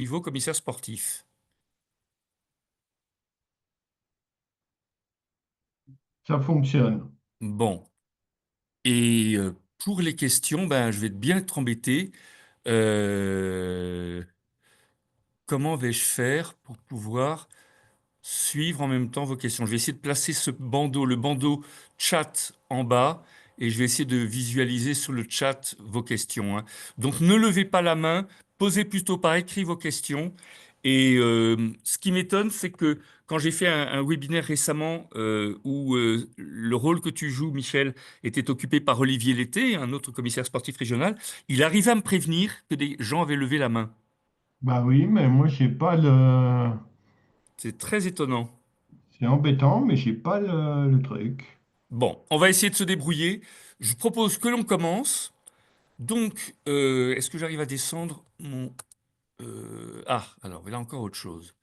niveau commissaire sportif. Ça fonctionne. Bon, et pour les questions, ben, je vais bien être embêté. Euh, Comment vais-je faire pour pouvoir suivre en même temps vos questions? Je vais essayer de placer ce bandeau, le bandeau chat en bas, et je vais essayer de visualiser sur le chat vos questions, hein. Donc ne levez pas la main, posez plutôt par écrit vos questions. Et ce qui m'étonne, c'est que quand j'ai fait un webinaire récemment où le rôle que tu joues, Michel, était occupé par Olivier Lété, un autre commissaire sportif régional, il arrivait à me prévenir que des gens avaient levé la main. Bah oui, mais moi, j'ai pas le. C'est très étonnant. C'est embêtant, mais j'ai pas le truc. Bon, on va essayer de se débrouiller. Je propose que l'on commence. Donc, est-ce que j'arrive à descendre mon... Ah, alors, là encore autre chose.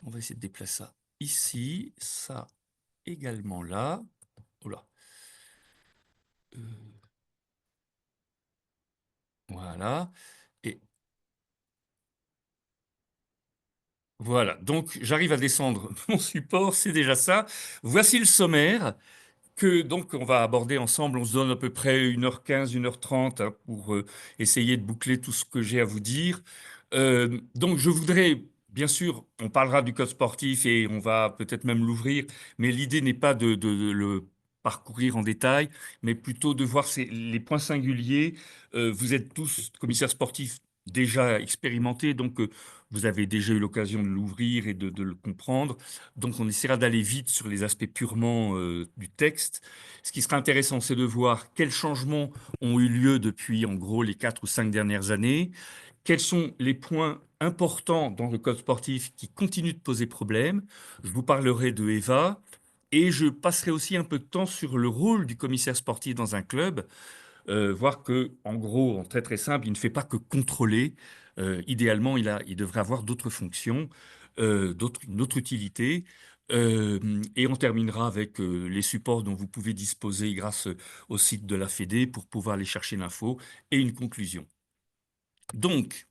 On va essayer de déplacer ça ici, ça également là. Oula. Euh, voilà. Et voilà. Donc, j'arrive à descendre mon support, c'est déjà ça. Voici le sommaire. Que donc on va aborder ensemble. On se donne à peu près 1h15, 1h30 hein, pour essayer de boucler tout ce que j'ai à vous dire. Donc je voudrais, bien sûr, on parlera du code sportif et on va peut-être même l'ouvrir, mais l'idée n'est pas de le parcourir en détail, mais plutôt de voir les points singuliers. Vous êtes tous commissaires sportifs déjà expérimentés, donc vous avez déjà eu l'occasion de l'ouvrir et de le comprendre. Donc on essaiera d'aller vite sur les aspects purement du texte. Ce qui sera intéressant, c'est de voir quels changements ont eu lieu depuis en gros les 4 ou 5 dernières années, quels sont les points importants dans le code sportif qui continuent de poser problème. Je vous parlerai de EVA et je passerai aussi un peu de temps sur le rôle du commissaire sportif dans un club, voir que, en gros, en très très simple, il ne fait pas que contrôler. Idéalement, il devrait avoir d'autres fonctions, une autre utilité. Et on terminera avec les supports dont vous pouvez disposer grâce au site de la Fédé pour pouvoir aller chercher l'info et une conclusion. Donc,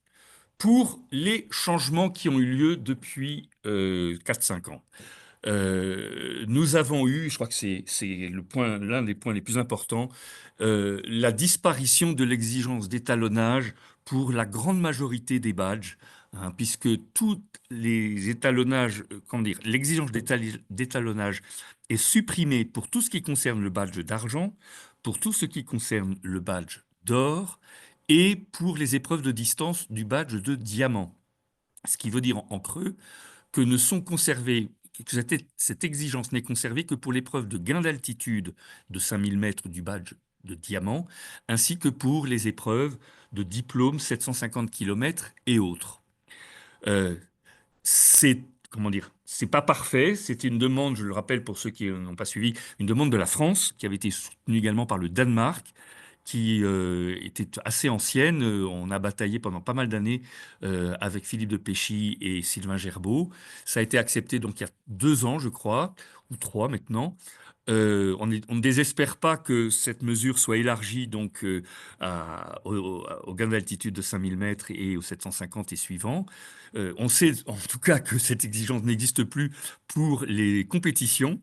pour les changements qui ont eu lieu depuis 4-5 ans. Nous avons eu, je crois que c'est l'un des points les plus importants, la disparition de l'exigence d'étalonnage pour la grande majorité des badges, hein, puisque tous les étalonnages, comment dire, l'exigence d'étalonnage est supprimée pour tout ce qui concerne le badge d'argent, pour tout ce qui concerne le badge d'or et pour les épreuves de distance du badge de diamant. Ce qui veut dire en creux que ne sont conservées, que cette exigence n'est conservée que pour l'épreuve de gain d'altitude de 5000 mètres du badge de diamant, ainsi que pour les épreuves de diplôme 750 km et autres. Euh, c'est comment dire, c'est pas parfait. C'était une demande, je le rappelle pour ceux qui n'ont pas suivi, une demande de la France qui avait été soutenue également par le Danemark, qui était assez ancienne. On a bataillé pendant pas mal d'années avec Philippe de Péchy et Sylvain Gerbeau. Ça a été accepté donc il y a 2 ans, je crois, ou 3 maintenant. On ne désespère pas que cette mesure soit élargie donc au gain d'altitude de 5000 mètres et aux 750 et suivants. On sait en tout cas que cette exigence n'existe plus pour les compétitions,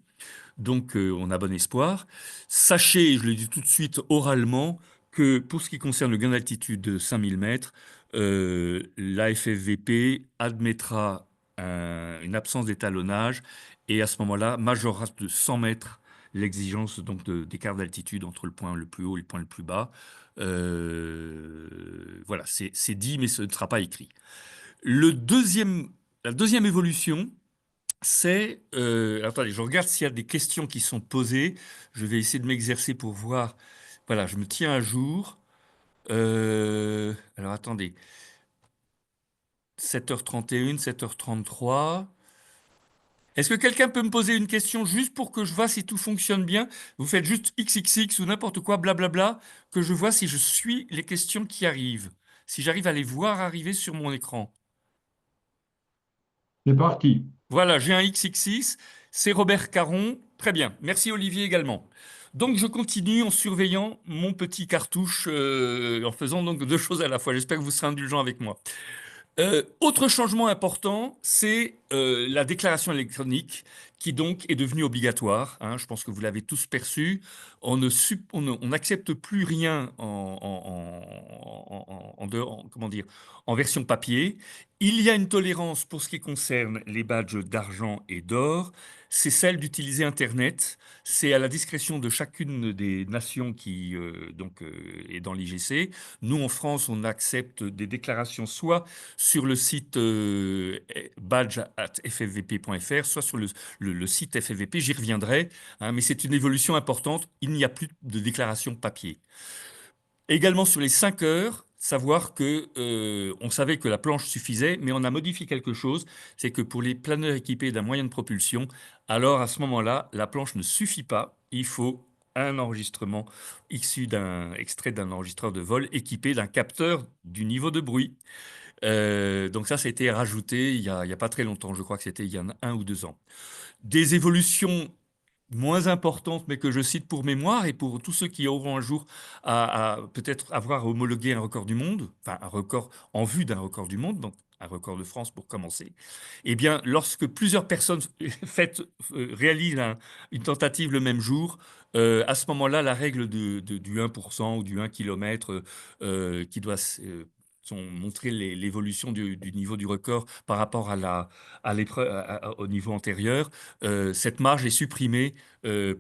donc on a bon espoir. Sachez, je le dis tout de suite oralement, que pour ce qui concerne le gain d'altitude de 5000 mètres, la FFVP admettra une absence d'étalonnage et à ce moment-là majorera de 100 mètres l'exigence donc d'écart d'altitude entre le point le plus haut et le point le plus bas. Voilà, c'est dit, mais ce ne sera pas écrit. La deuxième évolution, c'est... attendez, je regarde s'il y a des questions qui sont posées. Je vais essayer de m'exercer pour voir. Voilà, je me tiens à jour. Alors attendez, 7h31, 7h33. Est-ce que quelqu'un peut me poser une question juste pour que je vois si tout fonctionne bien? Vous faites juste XXX ou n'importe quoi, blablabla, que je vois si je suis les questions qui arrivent. Si j'arrive à les voir arriver sur mon écran. C'est parti. Voilà, j'ai un XXX, c'est Robert Caron. Très bien, merci Olivier également. Donc je continue en surveillant mon petit cartouche, en faisant donc deux choses à la fois. J'espère que vous serez indulgents avec moi. Autre changement important, c'est la déclaration électronique qui donc est devenue obligatoire, hein. Je pense que vous l'avez tous perçu. On n'accepte plus rien comment dire, en version papier. Il y a une tolérance pour ce qui concerne les badges d'argent et d'or. C'est celle d'utiliser Internet. C'est à la discrétion de chacune des nations qui est dans l'IGC. Nous, en France, on accepte des déclarations soit sur le site badge@ffvp.fr, soit sur le site FFVP, j'y reviendrai, hein, mais c'est une évolution importante, il n'y a plus de déclaration papier. Également sur les 5 heures, savoir que on savait que la planche suffisait, mais on a modifié quelque chose, c'est que pour les planeurs équipés d'un moyen de propulsion, alors à ce moment-là, la planche ne suffit pas, il faut un enregistrement issu d'un extrait d'un enregistreur de vol équipé d'un capteur du niveau de bruit. Donc ça a été rajouté il y a pas très longtemps, je crois que c'était il y a 1 ou 2 ans. Des évolutions moins importantes, mais que je cite pour mémoire et pour tous ceux qui auront un jour à peut-être avoir homologué un record du monde, enfin un record en vue d'un record du monde, donc un record de France pour commencer. Eh bien, lorsque plusieurs personnes réalisent une tentative le même jour, à ce moment-là, la règle du 1% ou du 1 km qui doit montrer l'évolution du niveau du record par rapport à l'épreuve, au niveau antérieur, cette marge est supprimée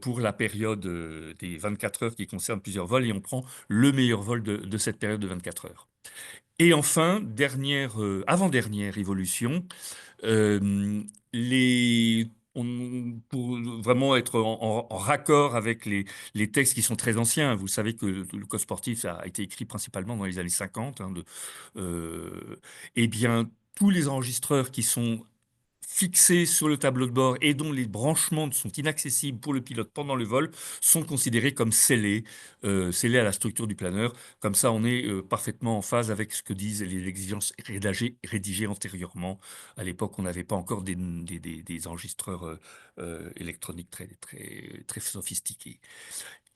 pour la période des 24 heures qui concerne plusieurs vols et on prend le meilleur vol de cette période de 24 heures. Et enfin, avant-dernière évolution, euh, pour vraiment être en raccord avec les textes qui sont très anciens, vous savez que le code sportif a été écrit principalement dans les années 50, hein, eh bien, tous les enregistreurs qui sont fixés sur le tableau de bord et dont les branchements sont inaccessibles pour le pilote pendant le vol sont considérés comme scellés à la structure du planeur. Comme ça, on est parfaitement en phase avec ce que disent les exigences rédigées antérieurement. À l'époque, on n'avait pas encore des enregistreurs électroniques très sophistiqués.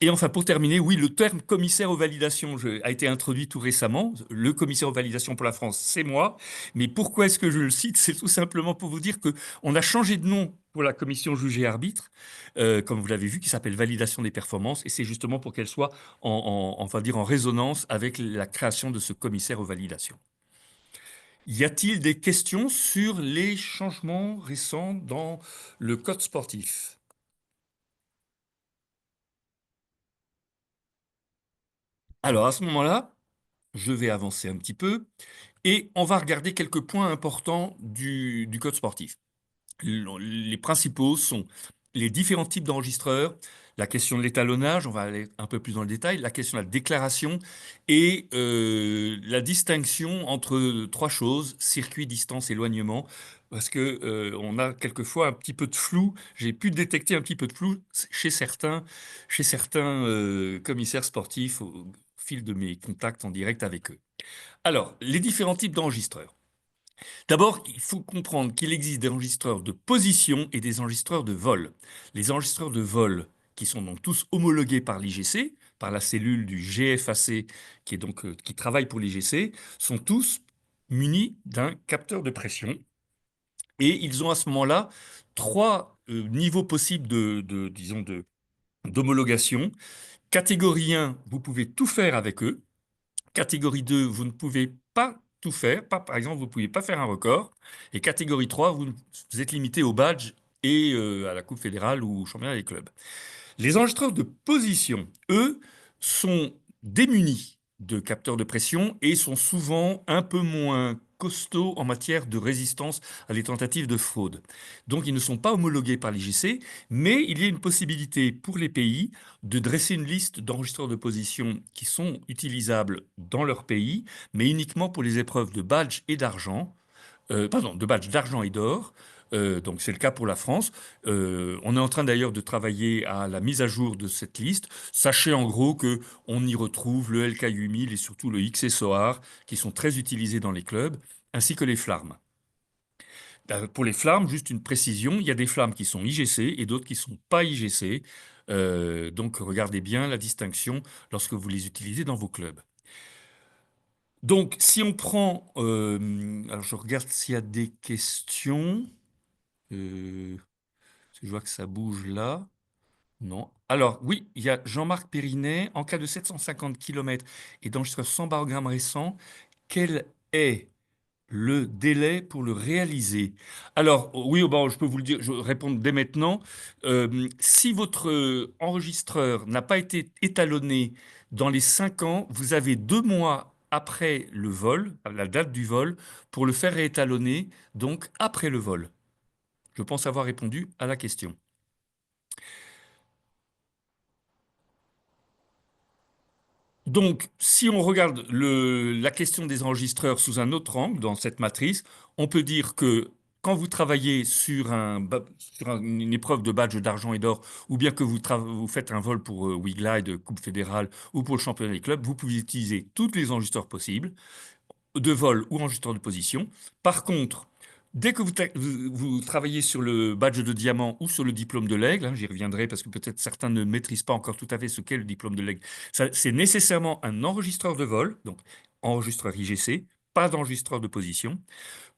Et enfin, pour terminer, oui, le terme commissaire aux validations a été introduit tout récemment. Le commissaire aux validations pour la France, c'est moi. Mais pourquoi est-ce que je le cite? C'est tout simplement pour vous dire que on a changé de nom pour la commission juge et arbitre, comme vous l'avez vu, qui s'appelle validation des performances. Et c'est justement pour qu'elle soit on va dire en résonance avec la création de ce commissaire aux validations. Y a-t-il des questions sur les changements récents dans le code sportif? Alors à ce moment-là, je vais avancer un petit peu. Et on va regarder quelques points importants du code sportif. Les principaux sont les différents types d'enregistreurs, la question de l'étalonnage, on va aller un peu plus dans le détail, la question de la déclaration et la distinction entre trois choses, circuit, distance, éloignement, parce que on a quelquefois un petit peu de flou. J'ai pu détecter un petit peu de flou chez certains commissaires sportifs au fil de mes contacts en direct avec eux. Alors, les différents types d'enregistreurs. D'abord, il faut comprendre qu'il existe des enregistreurs de position et des enregistreurs de vol. Les enregistreurs de vol, qui sont donc tous homologués par l'IGC, par la cellule du GFAC, qui travaille pour l'IGC, sont tous munis d'un capteur de pression. Et ils ont à ce moment-là trois niveaux possibles disons, d'homologation. Catégorie 1, vous pouvez tout faire avec eux. Catégorie 2, vous ne pouvez pas tout faire. Par exemple, vous ne pouvez pas faire un record. Et catégorie 3, vous êtes limité au badge et à la Coupe fédérale ou au championnat des clubs. Les enregistreurs de position, eux, sont démunis de capteurs de pression et sont souvent un peu moins costauds en matière de résistance à des tentatives de fraude. Donc ils ne sont pas homologués par l'IGC, mais il y a une possibilité pour les pays de dresser une liste d'enregistreurs de position qui sont utilisables dans leur pays, mais uniquement pour les épreuves de badge et d'argent, pardon, de badge d'argent et d'or. Donc c'est le cas pour la France. On est en train d'ailleurs de travailler à la mise à jour de cette liste. Sachez en gros que on y retrouve le LK8000 et surtout le XSOR qui sont très utilisés dans les clubs, ainsi que les flammes. Pour les flammes, juste une précision, il y a des flammes qui sont IGC et d'autres qui ne sont pas IGC. Donc regardez bien la distinction lorsque vous les utilisez dans vos clubs. Donc, si on prend, alors je regarde s'il y a des questions. Parce que je vois que ça bouge là. Non. Alors, oui, il y a Jean-Marc Périnet. En cas de 750 km et d'enregistreur 100 barogrammes récents, quel est le délai pour le réaliser? Alors, oui, bon, je peux vous le dire, je réponds dès maintenant. Si votre enregistreur n'a pas été étalonné dans les 5 ans, vous avez 2 mois après le vol, à la date du vol, pour le faire réétalonner, donc après le vol. Je pense avoir répondu à la question. Donc, si on regarde la question des enregistreurs sous un autre angle, dans cette matrice, on peut dire que quand vous travaillez sur une épreuve de badge d'argent et d'or, ou bien que vous faites un vol pour WeGlide, Coupe fédérale, ou pour le championnat des clubs, vous pouvez utiliser tous les enregistreurs possibles de vol ou enregistreur de position. Par contre, dès que vous travaillez sur le badge de diamant ou sur le diplôme de l'aigle, hein, j'y reviendrai parce que peut-être certains ne maîtrisent pas encore tout à fait ce qu'est le diplôme de l'aigle, c'est nécessairement un enregistreur de vol, donc enregistreur IGC, pas d'enregistreur de position.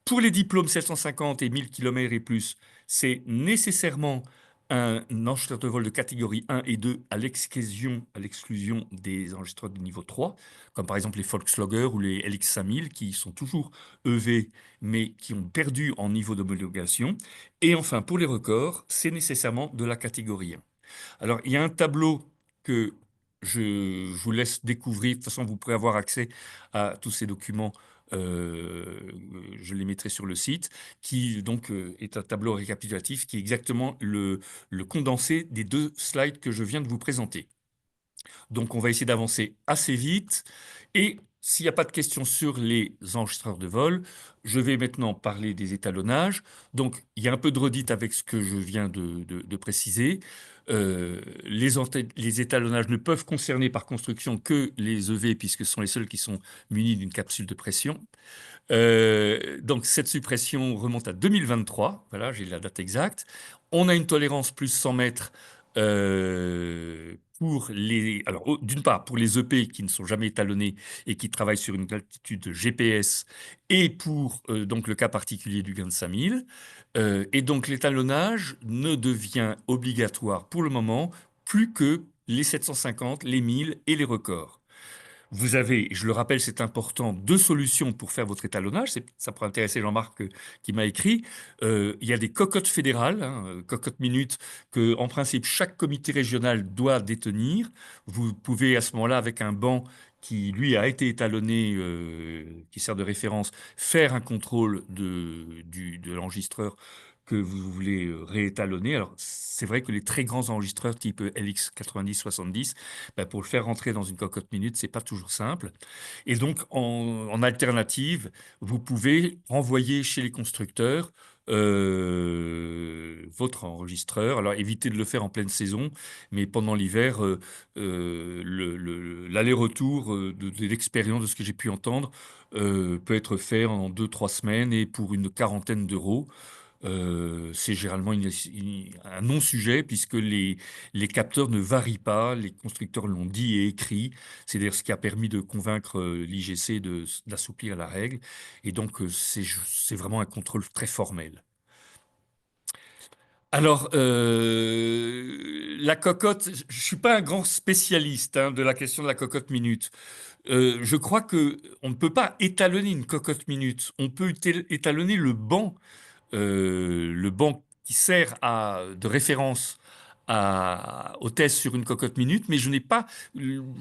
Pour les diplômes 750 et 1000 km et plus, c'est nécessairement un enregistreur de vol de catégorie 1 et 2 à l'exclusion des enregistreurs de niveau 3, comme par exemple les Volkswagen ou les LX5000 qui sont toujours EV mais qui ont perdu en niveau d'homologation. Et enfin, pour les records, c'est nécessairement de la catégorie 1. Alors, il y a un tableau que je vous laisse découvrir. De toute façon, vous pourrez avoir accès à tous ces documents. euh, je les mettrai sur le site, qui donc est un tableau récapitulatif qui est exactement le condensé des 2 slides que je viens de vous présenter. Donc, on va essayer d'avancer assez vite. Et s'il n'y a pas de questions sur les enregistreurs de vol, je vais maintenant parler des étalonnages. Donc, il y a un peu de redite avec ce que je viens de préciser. Les étalonnages ne peuvent concerner par construction que les EV, puisque ce sont les seuls qui sont munis d'une capsule de pression. Donc cette suppression remonte à 2023, voilà, j'ai la date exacte. On a une tolérance plus 100 mètres alors d'une part pour les EP qui ne sont jamais étalonnés et qui travaillent sur une altitude GPS, et pour donc le cas particulier du gain de 5000. Et donc l'étalonnage ne devient obligatoire pour le moment plus que les 750, les 1000 et les records. Vous avez, je le rappelle, c'est important, 2 solutions pour faire votre étalonnage. Ça pourrait intéresser Jean-Marc qui m'a écrit. Il y a des cocottes fédérales, hein, cocottes minutes, que en principe chaque comité régional doit détenir. Vous pouvez à ce moment-là, avec un banc qui lui a été étalonné, qui sert de référence, faire un contrôle de l'enregistreur que vous voulez réétalonner. Alors, c'est vrai que les très grands enregistreurs type LX 90-70, ben, pour le faire rentrer dans une cocotte minute, c'est pas toujours simple. Et donc, en alternative, vous pouvez renvoyer chez les constructeurs votre enregistreur. Alors, évitez de le faire en pleine saison, mais pendant l'hiver, l'aller-retour de l'expérience, de ce que j'ai pu entendre, peut être fait en 2, 3 semaines et pour une quarantaine d'euros. C'est généralement un non-sujet puisque les capteurs ne varient pas, les constructeurs l'ont dit et écrit, c'est d'ailleurs ce qui a permis de convaincre l'IGC d'assouplir la règle, et donc c'est vraiment un contrôle très formel. Alors, la cocotte, je ne suis pas un grand spécialiste hein, de la question de la cocotte minute. Je crois que on ne peut pas étalonner une cocotte minute, on peut étalonner le banc qui sert de référence au test sur une cocotte minute, mais je n'ai pas, ou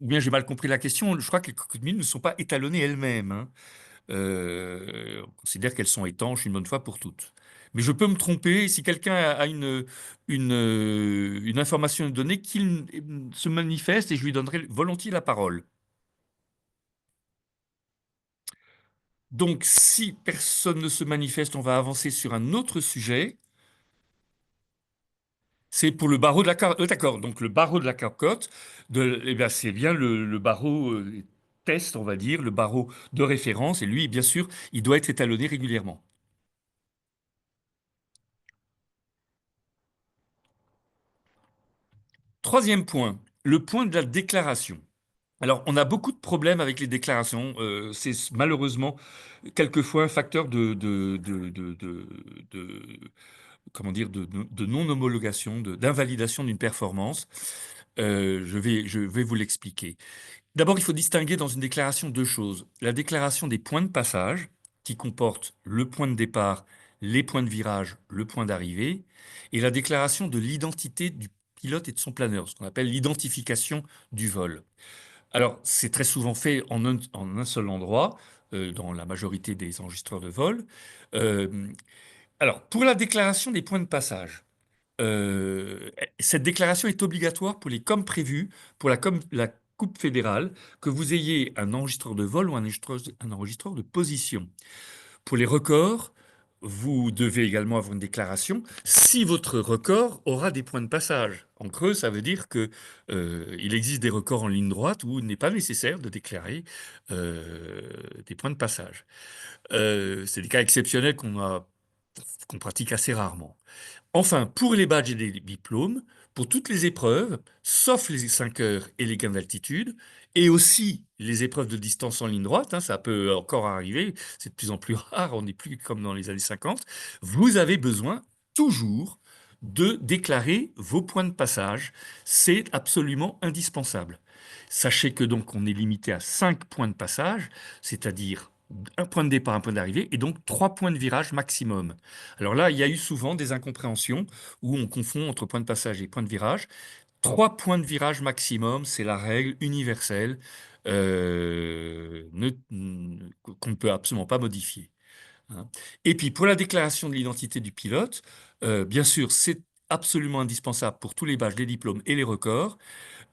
bien j'ai mal compris la question, je crois que les cocottes minutes ne sont pas étalonnées elles-mêmes, hein. On considère qu'elles sont étanches une bonne fois pour toutes. Mais je peux me tromper, si quelqu'un a une information à donner, qu'il se manifeste et je lui donnerai volontiers la parole. Donc, si personne ne se manifeste, on va avancer sur un autre sujet. C'est pour le barreau de la cocotte. D'accord, donc le barreau de la cocotte, eh bien, c'est bien le barreau test, on va dire, le barreau de référence. Et lui, bien sûr, il doit être étalonné régulièrement. Troisième point, le point de la déclaration. Alors, on a beaucoup de problèmes avec les déclarations. C'est malheureusement quelquefois un facteur comment dire, de non-homologation, d'invalidation d'une performance. Je vais vous l'expliquer. D'abord, il faut distinguer dans une déclaration deux choses. La déclaration des points de passage, qui comporte le point de départ, les points de virage, le point d'arrivée, et la déclaration de l'identité du pilote et de son planeur, ce qu'on appelle l'identification du vol. Alors, c'est très souvent fait en un seul endroit, dans la majorité des enregistreurs de vol. Euh, alors, pour la déclaration des points de passage, euh, cette déclaration est obligatoire pour les comme prévu pour la Coupe fédérale, que vous ayez un enregistreur de vol ou un enregistreur de position. Pour les records, vous devez également avoir une déclaration si votre record aura des points de passage. En creux, ça veut dire que il existe des records en ligne droite où il n'est pas nécessaire de déclarer des points de passage. C'est des cas exceptionnels qu'on pratique assez rarement. Enfin, pour les badges et les diplômes, pour toutes les épreuves, sauf les 5 heures et les gains d'altitude, et aussi les épreuves de distance en ligne droite, hein, ça peut encore arriver, c'est de plus en plus rare, on n'est plus comme dans les années 50, vous avez besoin toujours de déclarer vos points de passage. C'est absolument indispensable. Sachez que donc on est limité à 5 points de passage, c'est-à-dire un point de départ, un point d'arrivée, et donc 3 points de virage maximum. Alors là, il y a eu souvent des incompréhensions où on confond entre point de passage et point de virage. 3 points de virage maximum, c'est la règle universelle qu'on ne peut absolument pas modifier, hein. Et puis pour la déclaration de l'identité du pilote, bien sûr, c'est absolument indispensable pour tous les badges, les diplômes et les records.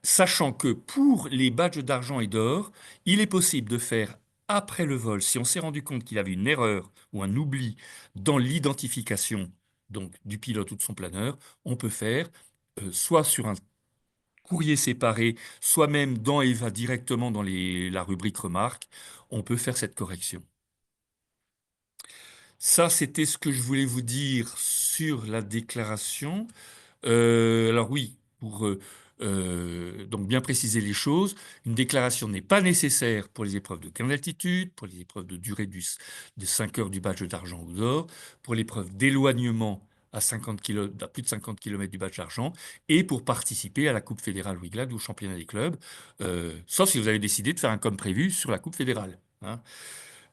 Sachant que pour les badges d'argent et d'or, il est possible de faire après le vol, si on s'est rendu compte qu'il y avait une erreur ou un oubli dans l'identification donc du pilote ou de son planeur, on peut faire soit sur un courrier séparé, soit même dans EVA directement dans la rubrique remarques, on peut faire cette correction. Ça, c'était ce que je voulais vous dire sur la déclaration. Alors oui, pour donc bien préciser les choses, une déclaration n'est pas nécessaire pour les épreuves de gain d'altitude, pour les épreuves de durée de 5 heures du badge d'argent ou d'or, pour l'épreuve d'éloignement à plus de 50 km du badge d'argent, et pour participer à la Coupe fédérale Wiglad ou au championnat des clubs, sauf si vous avez décidé de faire un comme prévu sur la Coupe fédérale, hein.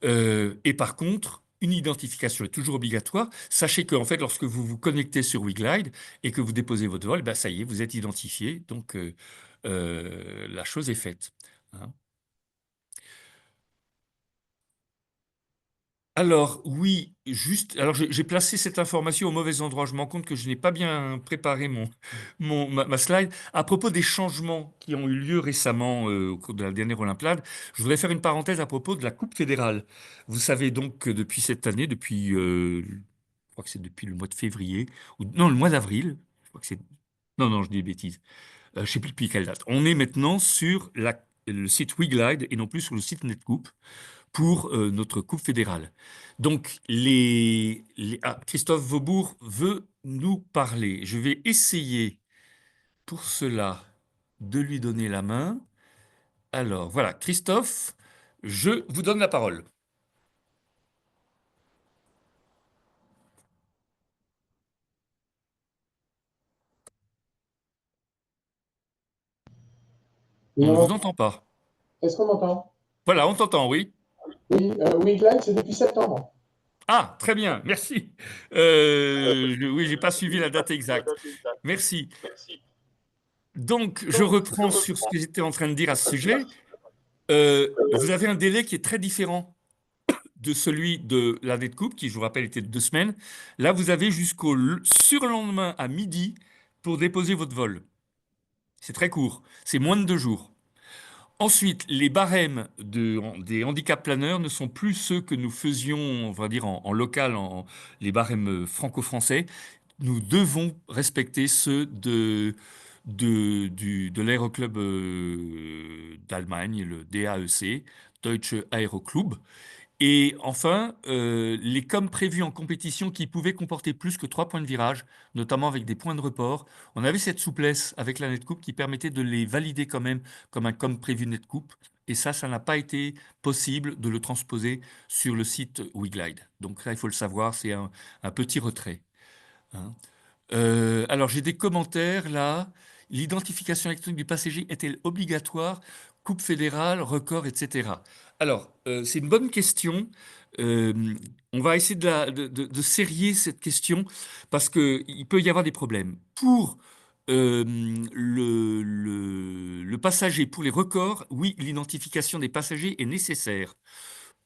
Et par contre, une identification est toujours obligatoire. Sachez qu'en fait, lorsque vous vous connectez sur WeGlide et que vous déposez votre vol, ben ça y est, vous êtes identifié. Donc, la chose est faite, hein. Alors, oui, juste. Alors, j'ai placé cette information au mauvais endroit. Je me rends compte que je n'ai pas bien préparé ma slide. À propos des changements qui ont eu lieu récemment au cours de la dernière Olympiade, je voudrais faire une parenthèse à propos de la Coupe fédérale. Vous savez donc que depuis cette année, je crois que c'est depuis le mois de février, ou non, le mois d'avril, je crois que c'est. Non, non, je dis des bêtises. Je ne sais plus depuis quelle date. On est maintenant sur le site WeGlide et non plus sur le site NetCoupe pour notre Coupe fédérale. Donc, Christophe Vaubourg veut nous parler. Je vais essayer pour cela de lui donner la main. Alors, voilà, Christophe, je vous donne la parole. Oui, On ne vous entend pas. est-ce qu'on m'entend? Voilà, on t'entend, oui. Oui, Weekline, c'est depuis septembre. Ah, très bien, merci. Oui, j'ai pas suivi la date exacte. Merci. Donc, je reprends sur ce que j'étais en train de dire à ce sujet. Vous avez un délai qui est très différent de celui de l'année de coupe, qui, je vous rappelle, était de 2 semaines. Là, vous avez jusqu'au surlendemain à midi pour déposer votre vol. C'est très court. C'est moins de 2 jours. Ensuite, les barèmes des handicap planeurs ne sont plus ceux que nous faisions, on va dire, en local, les barèmes franco-français. Nous devons respecter ceux de l'aéroclub d'Allemagne, le DAEC, Deutsche Aeroklub. Et enfin, les coms prévus en compétition qui pouvaient comporter plus que 3 points de virage, notamment avec des points de report, on avait cette souplesse avec la Netcoupe qui permettait de les valider quand même comme un com prévu Netcoupe. Et ça n'a pas été possible de le transposer sur le site WeGlide. Donc là, il faut le savoir, c'est un petit retrait, hein. Alors, j'ai des commentaires là. L'identification électronique du passager est-elle obligatoire? Coupe fédérale, record, etc. Alors, c'est une bonne question. Euh, on va essayer de serrer cette question parce qu'il peut y avoir des problèmes. Pour euh, le passager, pour les records, oui, l'identification des passagers est nécessaire.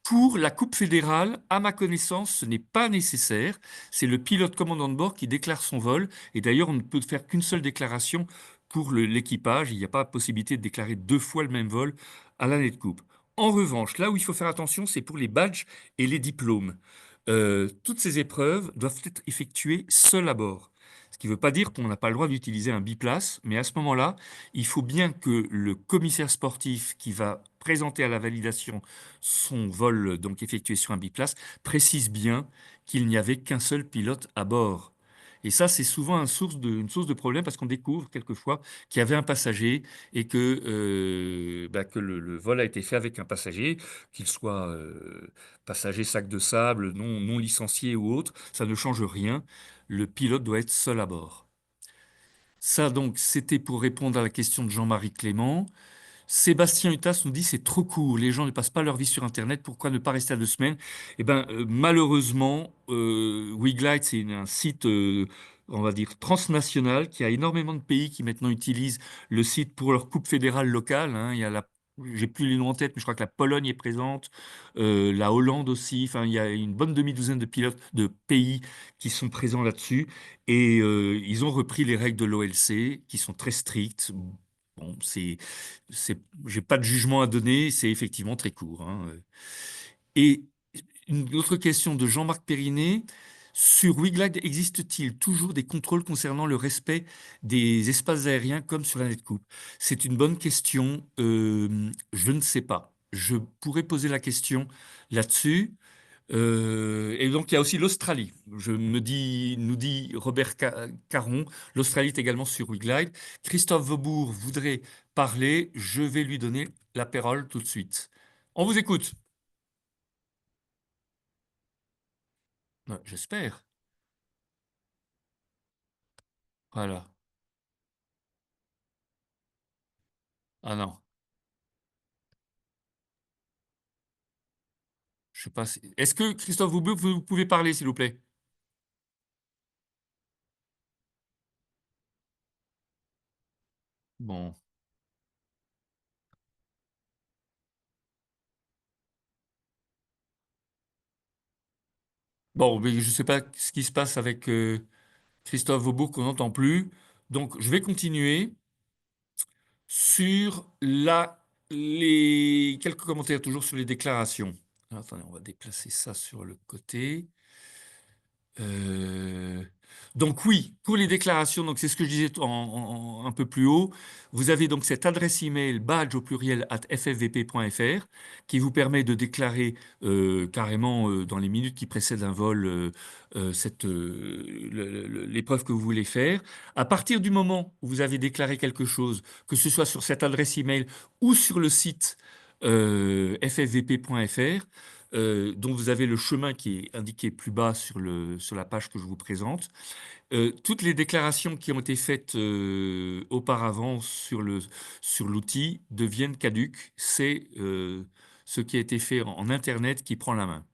Pour la Coupe fédérale, à ma connaissance, ce n'est pas nécessaire. C'est le pilote commandant de bord qui déclare son vol. Et d'ailleurs, on ne peut faire qu'une seule déclaration pour l'équipage. Il n'y a pas possibilité de déclarer 2 fois le même vol à l'année de coupe. En revanche, là où il faut faire attention, c'est pour les badges et les diplômes. Toutes ces épreuves doivent être effectuées seules à bord. Ce qui ne veut pas dire qu'on n'a pas le droit d'utiliser un biplace, mais à ce moment-là, il faut bien que le commissaire sportif qui va présenter à la validation son vol donc effectué sur un biplace précise bien qu'il n'y avait qu'un seul pilote à bord. Et ça, c'est souvent une source de problème parce qu'on découvre quelquefois qu'il y avait un passager et que le vol a été fait avec un passager, qu'il soit passager sac de sable, non licencié ou autre, ça ne change rien. Le pilote doit être seul à bord. Ça, donc, c'était pour répondre à la question de Jean-Marie Clément. Sébastien Hutas nous dit c'est trop court, les gens ne passent pas leur vie sur Internet, pourquoi ne pas rester à 2 semaines? Eh ben, malheureusement, WeGlide, c'est un site, on va dire, transnational, qui a énormément de pays qui maintenant utilisent le site pour leur coupe fédérale locale, hein. Il y a j'ai plus les noms en tête, mais je crois que la Pologne est présente, la Hollande aussi. Enfin, il y a une bonne demi-douzaine de pilotes de pays qui sont présents là-dessus. Et ils ont repris les règles de l'OLC, qui sont très strictes. Bon, j'ai pas de jugement à donner, c'est effectivement très court, hein. Et une autre question de Jean-Marc Périnet. Sur Wiglide, existe-t-il toujours des contrôles concernant le respect des espaces aériens comme sur la Netcoupe? C'est une bonne question. Je ne sais pas. Je pourrais poser la question là-dessus. Et donc, il y a aussi l'Australie. Nous dit Robert Caron, l'Australie est également sur WeGlide. Christophe Vaubourg voudrait parler. Je vais lui donner la parole tout de suite. On vous écoute. J'espère. Voilà. Ah non. Je sais pas. Est-ce que Christophe Vaubourg, vous pouvez parler, s'il vous plaît? Bon. Bon, mais je ne sais pas ce qui se passe avec Christophe Vaubourg qu'on n'entend plus. Donc, je vais continuer. Sur les quelques commentaires toujours sur les déclarations. Alors, attendez, on va déplacer ça sur le côté. Euh, donc oui, pour les déclarations, donc c'est ce que je disais un peu plus haut. Vous avez donc cette adresse email badge au pluriel @ffvp.fr qui vous permet de déclarer carrément dans les minutes qui précèdent un vol l'épreuve que vous voulez faire. À partir du moment où vous avez déclaré quelque chose, que ce soit sur cette adresse email ou sur le site ffvp.fr, dont vous avez le chemin qui est indiqué plus bas sur la page que je vous présente. Toutes les déclarations qui ont été faites auparavant sur l'outil deviennent caduques. C'est ce qui a été fait en Internet qui prend la main.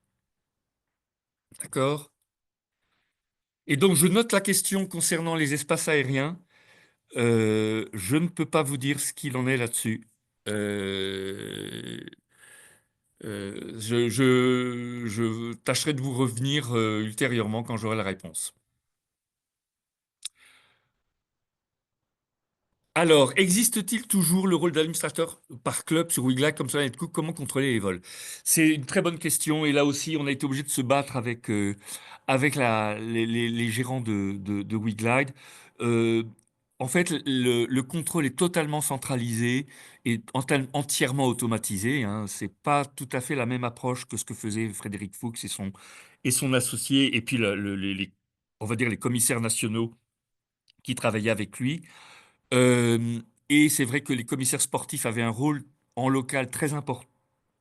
D'accord? Et donc, je note la question concernant les espaces aériens. Je ne peux pas vous dire ce qu'il en est là-dessus. Euh, je tâcherai de vous revenir ultérieurement quand j'aurai la réponse. Alors, existe-t-il toujours le rôle d'administrateur par club sur Wiglag comme ça, et du coup, comment contrôler les vols? C'est une très bonne question et là aussi, on a été obligé de se battre avec les gérants de Wiglide. Euh, En fait, le contrôle est totalement centralisé et entièrement automatisé, hein. C'est pas tout à fait la même approche que ce que faisait Frédéric Fuchs et son associé, et puis on va dire les commissaires nationaux qui travaillaient avec lui. Et c'est vrai que les commissaires sportifs avaient un rôle en local très important,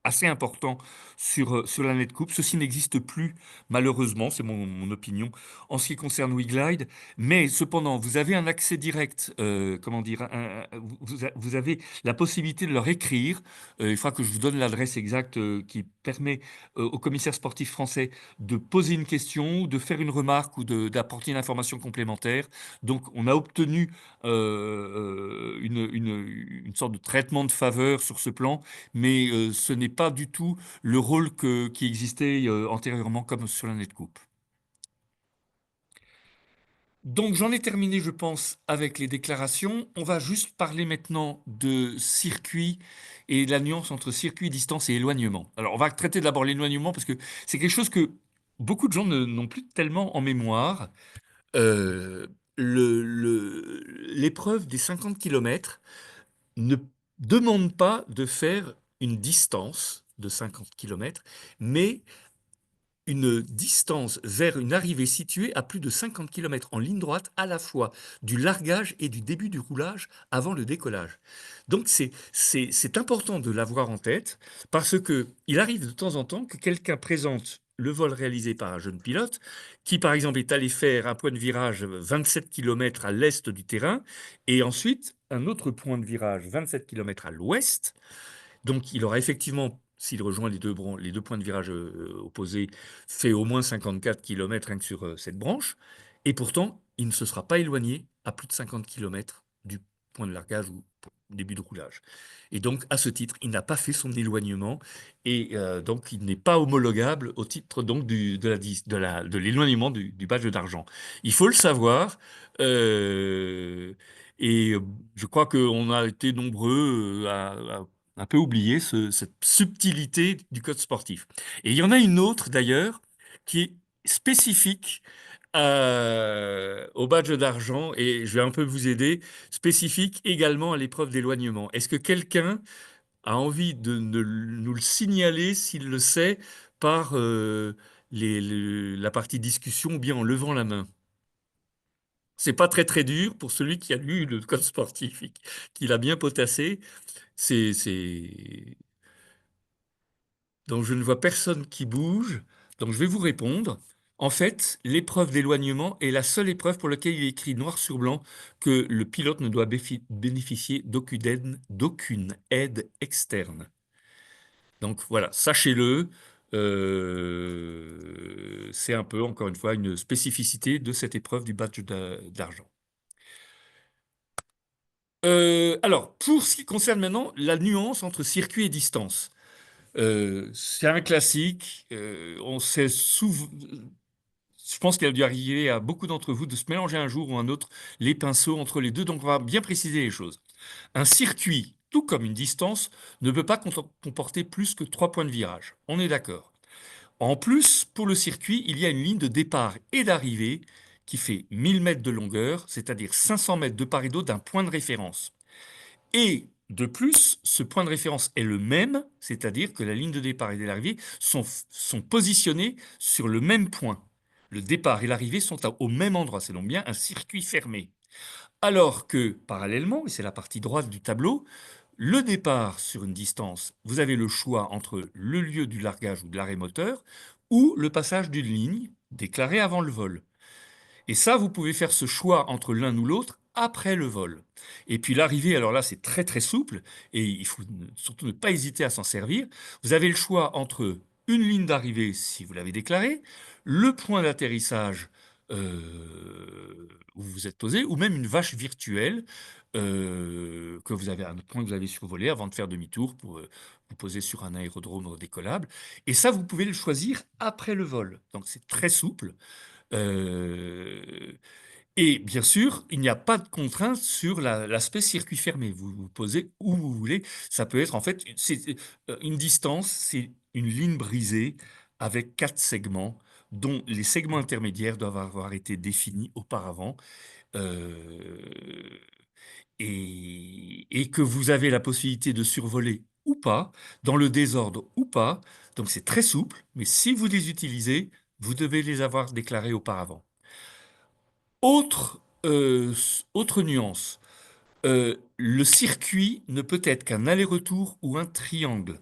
assez important sur la Netcoupe. Ceci n'existe plus, malheureusement, c'est mon opinion, en ce qui concerne WeGlide. Mais cependant, vous avez un accès direct, comment dire, vous avez la possibilité de leur écrire. Il faudra que je vous donne l'adresse exacte qui permet au commissaire sportif français de poser une question, de faire une remarque ou d'apporter une information complémentaire. Donc, on a obtenu une sorte de traitement de faveur sur ce plan, mais ce n'est pas du tout le rôle qui existait antérieurement comme sur la Netcoupe. Donc j'en ai terminé, je pense, avec les déclarations. On va juste parler maintenant de circuit et de la nuance entre circuit, distance et éloignement. Alors on va traiter d'abord l'éloignement parce que c'est quelque chose que beaucoup de gens n'ont plus tellement en mémoire. Euh, L'épreuve des 50 km ne demande pas de faire une distance de 50 km, mais une distance vers une arrivée située à plus de 50 km en ligne droite à la fois du largage et du début du roulage avant le décollage. Donc c'est important de l'avoir en tête parce que il arrive de temps en temps que quelqu'un présente le vol réalisé par un jeune pilote qui, par exemple, est allé faire un point de virage 27 km à l'est du terrain et ensuite un autre point de virage 27 km à l'ouest. Donc, il aura effectivement, s'il rejoint les deux points de virage opposés, fait au moins 54 km rien que sur cette branche. Et pourtant, il ne se sera pas éloigné à plus de 50 km du point de largage ou début de roulage. Et donc, à ce titre, il n'a pas fait son éloignement et donc il n'est pas homologable au titre donc de l'éloignement du badge d'argent. Il faut le savoir. euh, et je crois qu'on a été nombreux à un peu oublier cette subtilité du code sportif. Et il y en a une autre d'ailleurs qui est spécifique au badge d'argent, et je vais un peu vous aider, spécifique également à l'épreuve d'éloignement. Est-ce que quelqu'un a envie de nous le signaler s'il le sait par la partie discussion ou bien en levant la main? C'est pas très très dur pour celui qui a lu le code sportif et qui l'a bien potassé. C'est Donc je ne vois personne qui bouge. Donc je vais vous répondre. En fait, l'épreuve d'éloignement est la seule épreuve pour laquelle il est écrit noir sur blanc que le pilote ne doit bénéficier d'aucune aide externe. Donc voilà, sachez-le. C'est un peu, encore une fois, une spécificité de cette épreuve du badge d'argent. Alors, pour ce qui concerne maintenant la nuance entre circuit et distance. C'est un classique. On sait je pense qu'il a dû arriver à beaucoup d'entre vous de se mélanger un jour ou un autre les pinceaux entre les deux. Donc, on va bien préciser les choses. Un circuit, tout comme une distance, ne peut pas comporter plus que 3 points de virage. On est d'accord. En plus, pour le circuit, il y a une ligne de départ et d'arrivée qui fait 1000 mètres de longueur, c'est-à-dire 500 mètres de part et d'autre d'un point de référence. Et de plus, ce point de référence est le même, c'est-à-dire que la ligne de départ et de l'arrivée sont positionnés sur le même point. Le départ et l'arrivée sont au même endroit, c'est donc bien un circuit fermé. Alors que, parallèlement, et c'est la partie droite du tableau, le départ sur une distance, vous avez le choix entre le lieu du largage ou de l'arrêt moteur ou le passage d'une ligne déclarée avant le vol. Et ça, vous pouvez faire ce choix entre l'un ou l'autre après le vol. Et puis l'arrivée, alors là, c'est très très souple et il faut surtout ne pas hésiter à s'en servir. Vous avez le choix entre une ligne d'arrivée, si vous l'avez déclarée, le point d'atterrissage où vous êtes posé, ou même une vache virtuelle que vous avez un point que vous avez survolé avant de faire demi-tour pour vous poser sur un aérodrome décollable. Et ça, vous pouvez le choisir après le vol. Donc c'est très souple. Euh, et bien sûr, il n'y a pas de contrainte sur l'aspect circuit fermé. Vous vous posez où vous voulez. Ça peut être en fait, une distance, c'est une ligne brisée avec 4 segments. dont les segments intermédiaires doivent avoir été définis auparavant. euh, et que vous avez la possibilité de survoler ou pas, dans le désordre ou pas. Donc c'est très souple, mais si vous les utilisez, vous devez les avoir déclarés auparavant. Autre nuance, le circuit ne peut être qu'un aller-retour ou un triangle,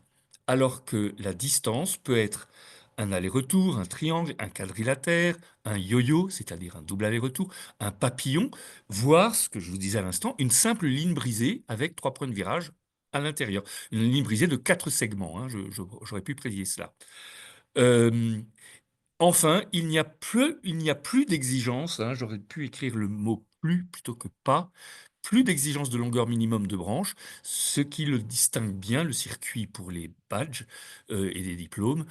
alors que la distance peut être un aller-retour, un triangle, un quadrilatère, un yo-yo, c'est-à-dire un double aller-retour, un papillon, voire, ce que je vous disais à l'instant, une simple ligne brisée avec 3 points de virage à l'intérieur. Une ligne brisée de 4 segments, hein, j'aurais pu préciser cela. Euh, Enfin, il n'y a plus d'exigence, hein, j'aurais pu écrire le mot plus plutôt que pas, plus d'exigence de longueur minimum de branche, ce qui le distingue bien, le circuit pour les badges et les diplômes,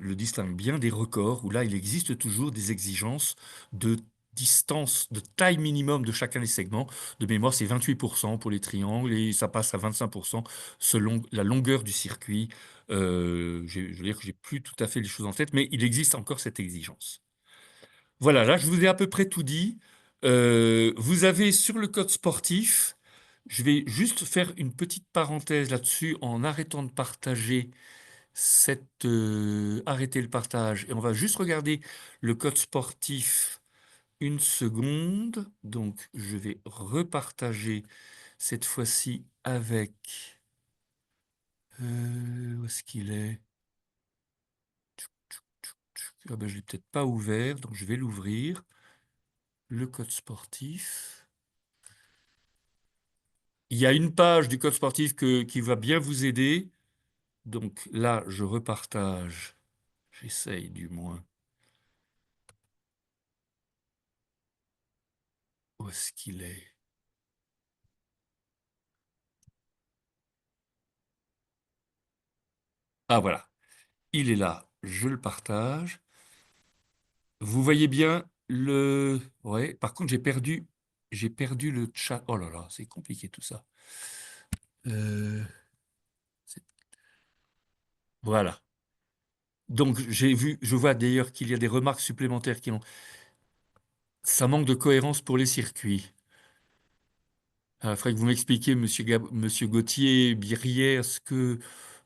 le distingue bien des records, où là, il existe toujours des exigences de distance, de taille minimum de chacun des segments. De mémoire, c'est 28% pour les triangles et ça passe à 25% selon la longueur du circuit. Je veux dire que j'ai plus tout à fait les choses en tête, mais il existe encore cette exigence. Voilà, là, je vous ai à peu près tout dit. Vous avez sur le code sportif, je vais juste faire une petite parenthèse là-dessus en arrêtant de partager arrêter le partage et on va juste regarder le code sportif une seconde. Donc, je vais repartager cette fois-ci avec où est-ce qu'il est? Ah ben, je l'ai peut-être pas ouvert, donc je vais l'ouvrir. Le code sportif. Il y a une page du code sportif qui va bien vous aider. Donc là, je repartage. J'essaye du moins. Où est-ce qu'il est? Ah voilà, il est là. Je le partage. Vous voyez bien le... Ouais, par contre, j'ai perdu le chat. Oh là là, c'est compliqué tout ça. Euh, c'est- Voilà. Donc je vois d'ailleurs qu'il y a des remarques supplémentaires qui ont... Ça manque de cohérence pour les circuits. Il faudrait que vous m'expliquiez, monsieur Gauthier, Birrière, ce que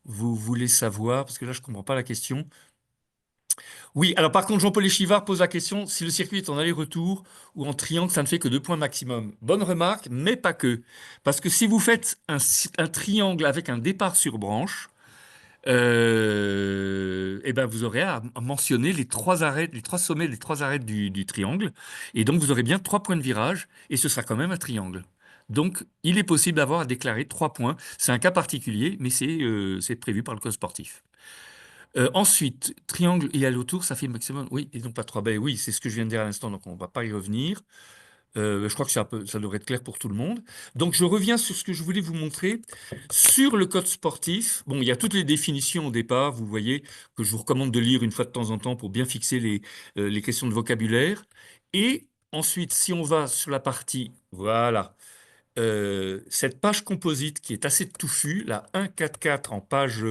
vous voulez savoir, parce que là, je ne comprends pas la question. Oui, alors par contre, Jean-Paul Échivard pose la question, si le circuit est en aller-retour ou en triangle, ça ne fait que 2 points maximum. Bonne remarque, mais pas que. Parce que si vous faites un triangle avec un départ sur branche, eh ben vous aurez à mentionner les 3 arrêts, les 3 sommets, les 3 arrêts du triangle. Et donc, vous aurez bien 3 points de virage et ce sera quand même un triangle. Donc, il est possible d'avoir à déclarer 3 points. C'est un cas particulier, mais c'est prévu par le code sportif. Ensuite, triangle et aller-autour, ça fait maximum. Oui, et donc pas 3. Ben oui, c'est ce que je viens de dire à l'instant, donc on ne va pas y revenir. Je crois que ça devrait être clair pour tout le monde. Donc, je reviens sur ce que je voulais vous montrer. Sur le code sportif, bon, il y a toutes les définitions au départ, vous voyez, que je vous recommande de lire une fois de temps en temps pour bien fixer les questions de vocabulaire. Et ensuite, si on va sur la partie, voilà, cette page composite qui est assez touffue, la 1.4.4 en page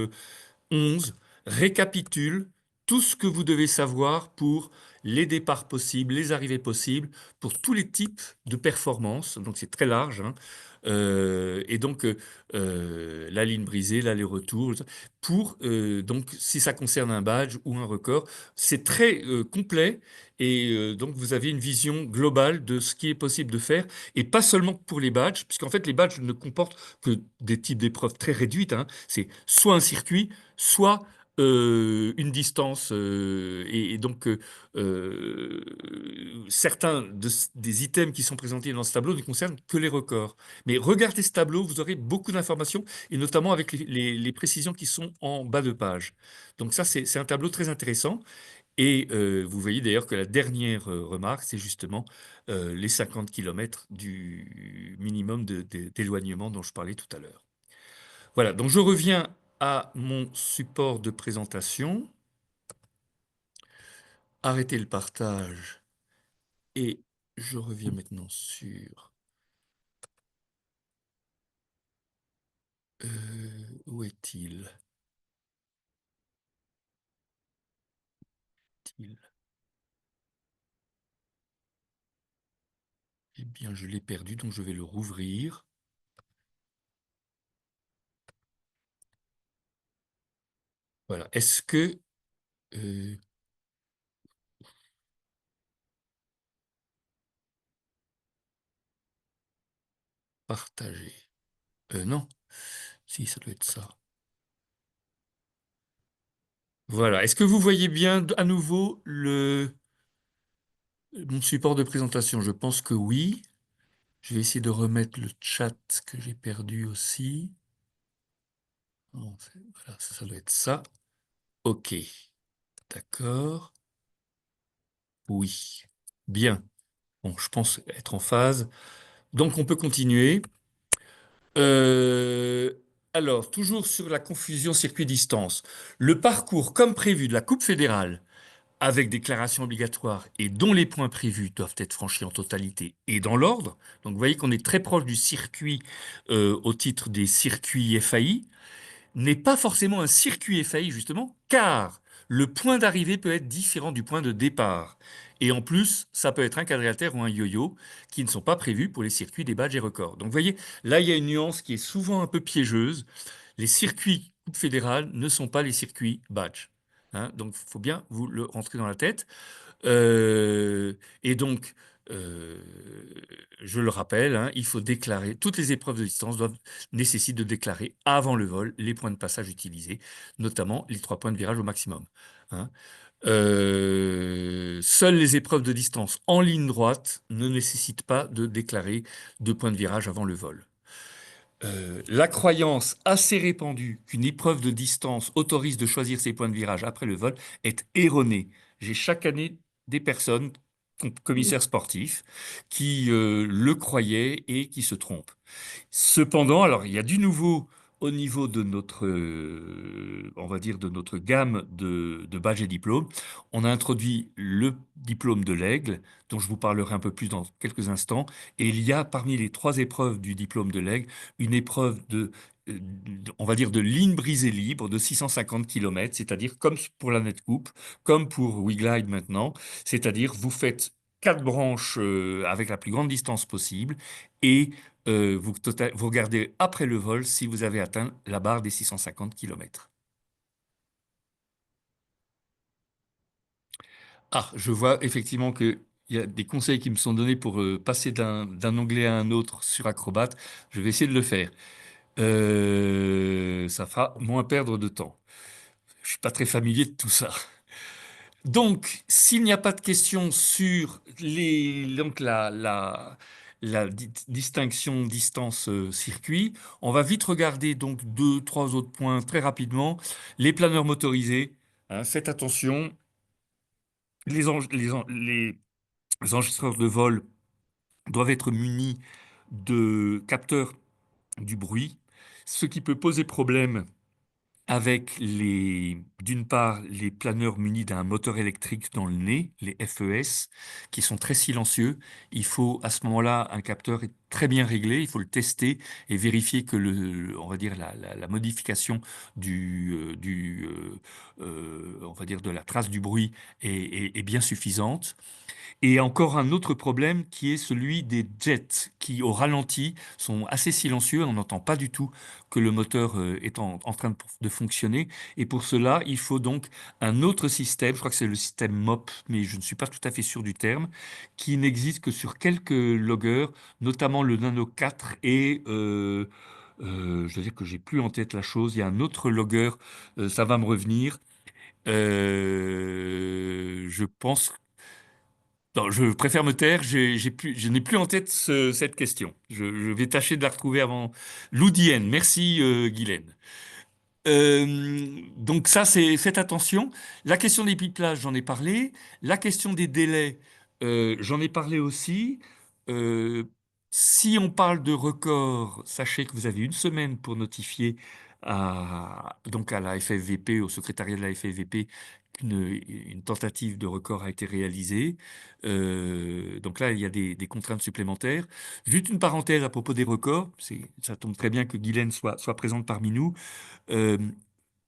11 récapitule tout ce que vous devez savoir pour les départs possibles, les arrivées possibles, pour tous les types de performances. Donc c'est très large, hein. Et donc la ligne brisée, l'aller-retour, pour donc si ça concerne un badge ou un record, c'est très complet et donc vous avez une vision globale de ce qui est possible de faire et pas seulement pour les badges, puisqu'en fait les badges ne comportent que des types d'épreuves très réduites, hein. C'est soit un circuit, soit une distance. Et donc, euh, certains des items qui sont présentés dans ce tableau ne concernent que les records. Mais regardez ce tableau, vous aurez beaucoup d'informations, et notamment avec les précisions qui sont en bas de page. Donc ça, c'est un tableau très intéressant. Et vous voyez d'ailleurs que la dernière remarque, c'est justement les 50 km du minimum d'éloignement dont je parlais tout à l'heure. Voilà, donc je reviens à mon support de présentation, arrêter le partage et je reviens maintenant sur... où est-il? Eh bien, je l'ai perdu, donc je vais le rouvrir. Voilà. Est-ce que... euh, partager. Non. Si, ça doit être ça. Voilà. Est-ce que vous voyez bien à nouveau mon support de présentation? Je pense que oui. Je vais essayer de remettre le chat que j'ai perdu aussi. Non, voilà, ça doit être ça. OK. D'accord. Oui. Bien. Bon, je pense être en phase. Donc, on peut continuer. Euh, alors, toujours sur la confusion circuit-distance. Le parcours, comme prévu, de la Coupe fédérale, avec déclaration obligatoire et dont les points prévus doivent être franchis en totalité et dans l'ordre. Donc, vous voyez qu'on est très proche du circuit au titre des circuits FAI. N'est pas forcément un circuit FAI, justement, car le point d'arrivée peut être différent du point de départ. Et en plus, ça peut être un quadrilatère ou un yo-yo qui ne sont pas prévus pour les circuits des badges et records. Donc vous voyez, là, il y a une nuance qui est souvent un peu piégeuse. Les circuits Coupe fédérale ne sont pas les circuits badge. Hein, donc il faut bien vous le rentrer dans la tête. Euh, et donc, euh, je le rappelle, hein, il faut déclarer, toutes les épreuves de distance nécessitent de déclarer avant le vol les points de passage utilisés, notamment les 3 points de virage au maximum. Hein. Seules les épreuves de distance en ligne droite ne nécessitent pas de déclarer 2 points de virage avant le vol. La croyance assez répandue qu'une épreuve de distance autorise de choisir ses points de virage après le vol est erronée. J'ai chaque année des personnes, commissaires sportifs, qui le croyaient et qui se trompent. Cependant, alors il y a du nouveau au niveau de notre, on va dire, de notre gamme de badges et diplômes. On a introduit le diplôme de l'Aigle, dont je vous parlerai un peu plus dans quelques instants. Et il y a parmi les 3 épreuves du diplôme de l'Aigle, une épreuve on va dire, de ligne brisée libre de 650 km, c'est-à-dire comme pour la Netcoupe, comme pour WeGlide maintenant, c'est-à-dire vous faites 4 branches avec la plus grande distance possible et vous regardez après le vol si vous avez atteint la barre des 650 km. Ah, je vois effectivement qu'il y a des conseils qui me sont donnés pour passer d'un onglet à un autre sur Acrobat. Je vais essayer de le faire. Ça fera moins perdre de temps. Je suis pas très familier de tout ça. Donc, s'il n'y a pas de questions sur donc la distinction distance-circuit, on va vite regarder donc 2, 3 autres points très rapidement. Les planeurs motorisés, hein, faites attention. Les enregistreurs de vol doivent être munis de capteurs du bruit, ce qui peut poser problème avec d'une part, les planeurs munis d'un moteur électrique dans le nez, les FES, qui sont très silencieux. Il faut, à ce moment-là, un capteur est très bien réglé. Il faut le tester et vérifier que on va dire, la modification on va dire, de la trace du bruit est bien suffisante. Et encore un autre problème qui est celui des jets qui, au ralenti, sont assez silencieux. On n'entend pas du tout que le moteur est en train de fonctionner. Et pour cela, il faut donc un autre système, je crois que c'est le système MOP, mais je ne suis pas tout à fait sûr du terme, qui n'existe que sur quelques loggers, notamment le Nano 4 et... je dois dire que j'ai plus en tête la chose. Il y a un autre logger, ça va me revenir. Je pense non, je préfère me taire, je n'ai plus en tête cette question. Je vais tâcher de la retrouver avant. Loudienne, merci Guylaine. Donc ça, faites attention. La question des piplages, j'en ai parlé. La question des délais, j'en ai parlé aussi. Euh, Si on parle de record, sachez que vous avez une semaine pour notifier donc à la FFVP, au secrétariat de la FFVP, qu'une tentative de record a été réalisée. Donc là, il y a des contraintes supplémentaires. Juste une parenthèse à propos des records. Ça tombe très bien que Guylaine soit présente parmi nous. Euh,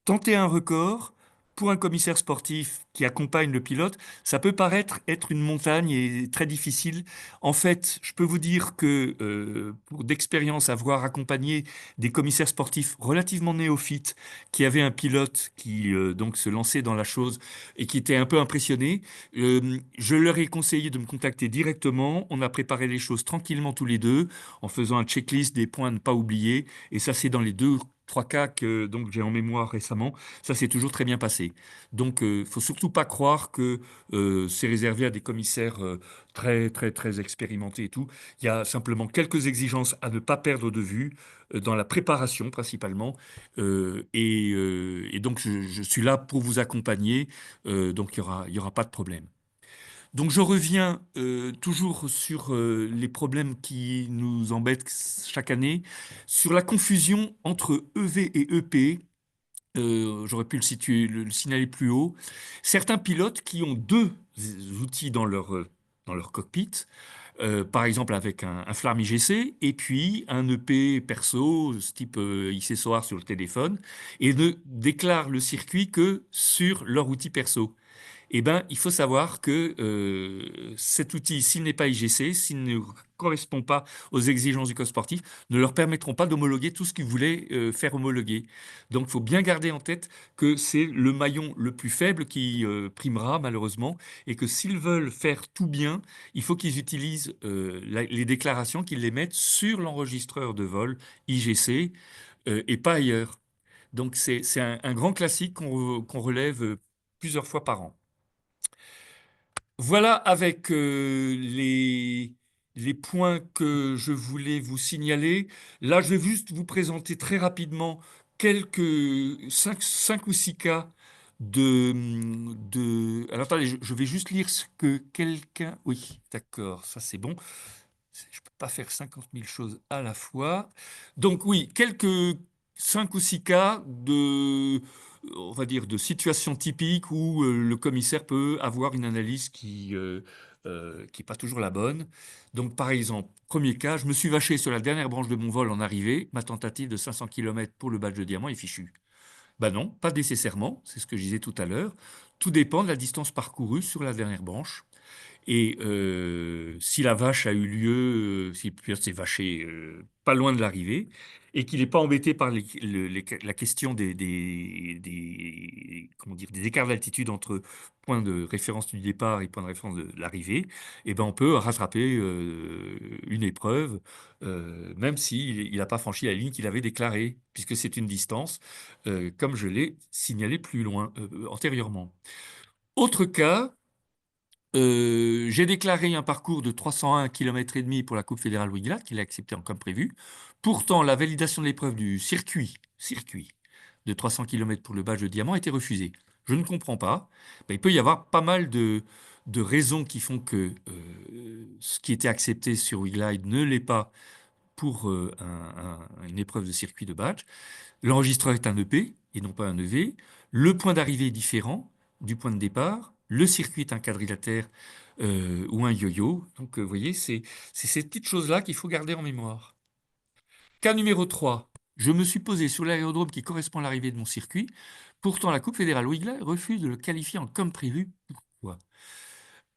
Tenter un record pour un commissaire sportif qui accompagne le pilote, ça peut paraître être une montagne et très difficile. En fait, je peux vous dire que pour d'expérience, avoir accompagné des commissaires sportifs relativement néophytes qui avaient un pilote qui donc se lançait dans la chose et qui était un peu impressionné, je leur ai conseillé de me contacter directement. On a préparé les choses tranquillement tous les deux en faisant un checklist des points à ne pas oublier. Et ça, c'est dans les deux, trois cas que donc j'ai en mémoire récemment. Ça s'est toujours très bien passé. Donc, faut surtout pas croire que c'est réservé à des commissaires très, très, très expérimentés et tout. Il y a simplement quelques exigences à ne pas perdre de vue dans la préparation principalement. Et donc, je suis là pour vous accompagner. Donc, il y aura pas de problème. Donc je reviens toujours sur les problèmes qui nous embêtent chaque année, sur la confusion entre EV et EP. J'aurais pu le signaler plus haut. Certains pilotes qui ont deux outils dans leur cockpit, par exemple avec un Flarm IGC et puis un EP perso, ce type IC sur le téléphone, et ne déclarent le circuit que sur leur outil perso. Eh ben, il faut savoir que cet outil, s'il n'est pas IGC, s'il ne correspond pas aux exigences du code sportif, ne leur permettront pas d'homologuer tout ce qu'ils voulaient faire homologuer. Donc, il faut bien garder en tête que c'est le maillon le plus faible qui primera, malheureusement, et que s'ils veulent faire tout bien, il faut qu'ils utilisent les déclarations, qu'ils les mettent sur l'enregistreur de vol IGC et pas ailleurs. Donc, c'est un grand classique qu'on relève plusieurs fois par an. Voilà avec les points que je voulais vous signaler. Là, je vais juste vous présenter très rapidement quelques cinq ou six cas Alors attendez, je vais juste lire ce que quelqu'un... Oui, d'accord, ça c'est bon. Je ne peux pas faire 50 000 choses à la fois. Donc oui, quelques 5 ou 6 cas on va dire, de situations typiques où le commissaire peut avoir une analyse qui est pas toujours la bonne. Donc par exemple, premier cas, je me suis vaché sur la dernière branche de mon vol en arrivée. Ma tentative de 500 km pour le badge de diamant est fichue. Ben non, pas nécessairement. C'est ce que je disais tout à l'heure. Tout dépend de la distance parcourue sur la dernière branche. Et si la vache a eu lieu, si le pilote s'est vaché pas loin de l'arrivée, et qu'il n'est pas embêté par la question comment dire, des écarts d'altitude entre point de référence du départ et point de référence de l'arrivée, eh ben on peut rattraper une épreuve, même s'il n'a pas franchi la ligne qu'il avait déclarée, puisque c'est une distance, comme je l'ai signalé plus loin, antérieurement. Autre cas, j'ai déclaré un parcours de 301 km et demi pour la Coupe fédérale Winglat, qu'il a accepté comme prévu. Pourtant, la validation de l'épreuve du circuit de 300 km pour le badge de diamant a été refusée. Je ne comprends pas. Ben, il peut y avoir pas mal de raisons qui font que ce qui était accepté sur Wiglide ne l'est pas pour une épreuve de circuit de badge. L'enregistreur est un EP et non pas un EV. Le point d'arrivée est différent du point de départ. Le circuit est un quadrilatère ou un yo-yo. Donc, vous voyez, c'est ces petites choses-là qu'il faut garder en mémoire. Cas numéro 3. Je me suis posé sur l'aérodrome qui correspond à l'arrivée de mon circuit. Pourtant, la Coupe fédérale Wiggler refuse de le qualifier en comme prévu. Pourquoi?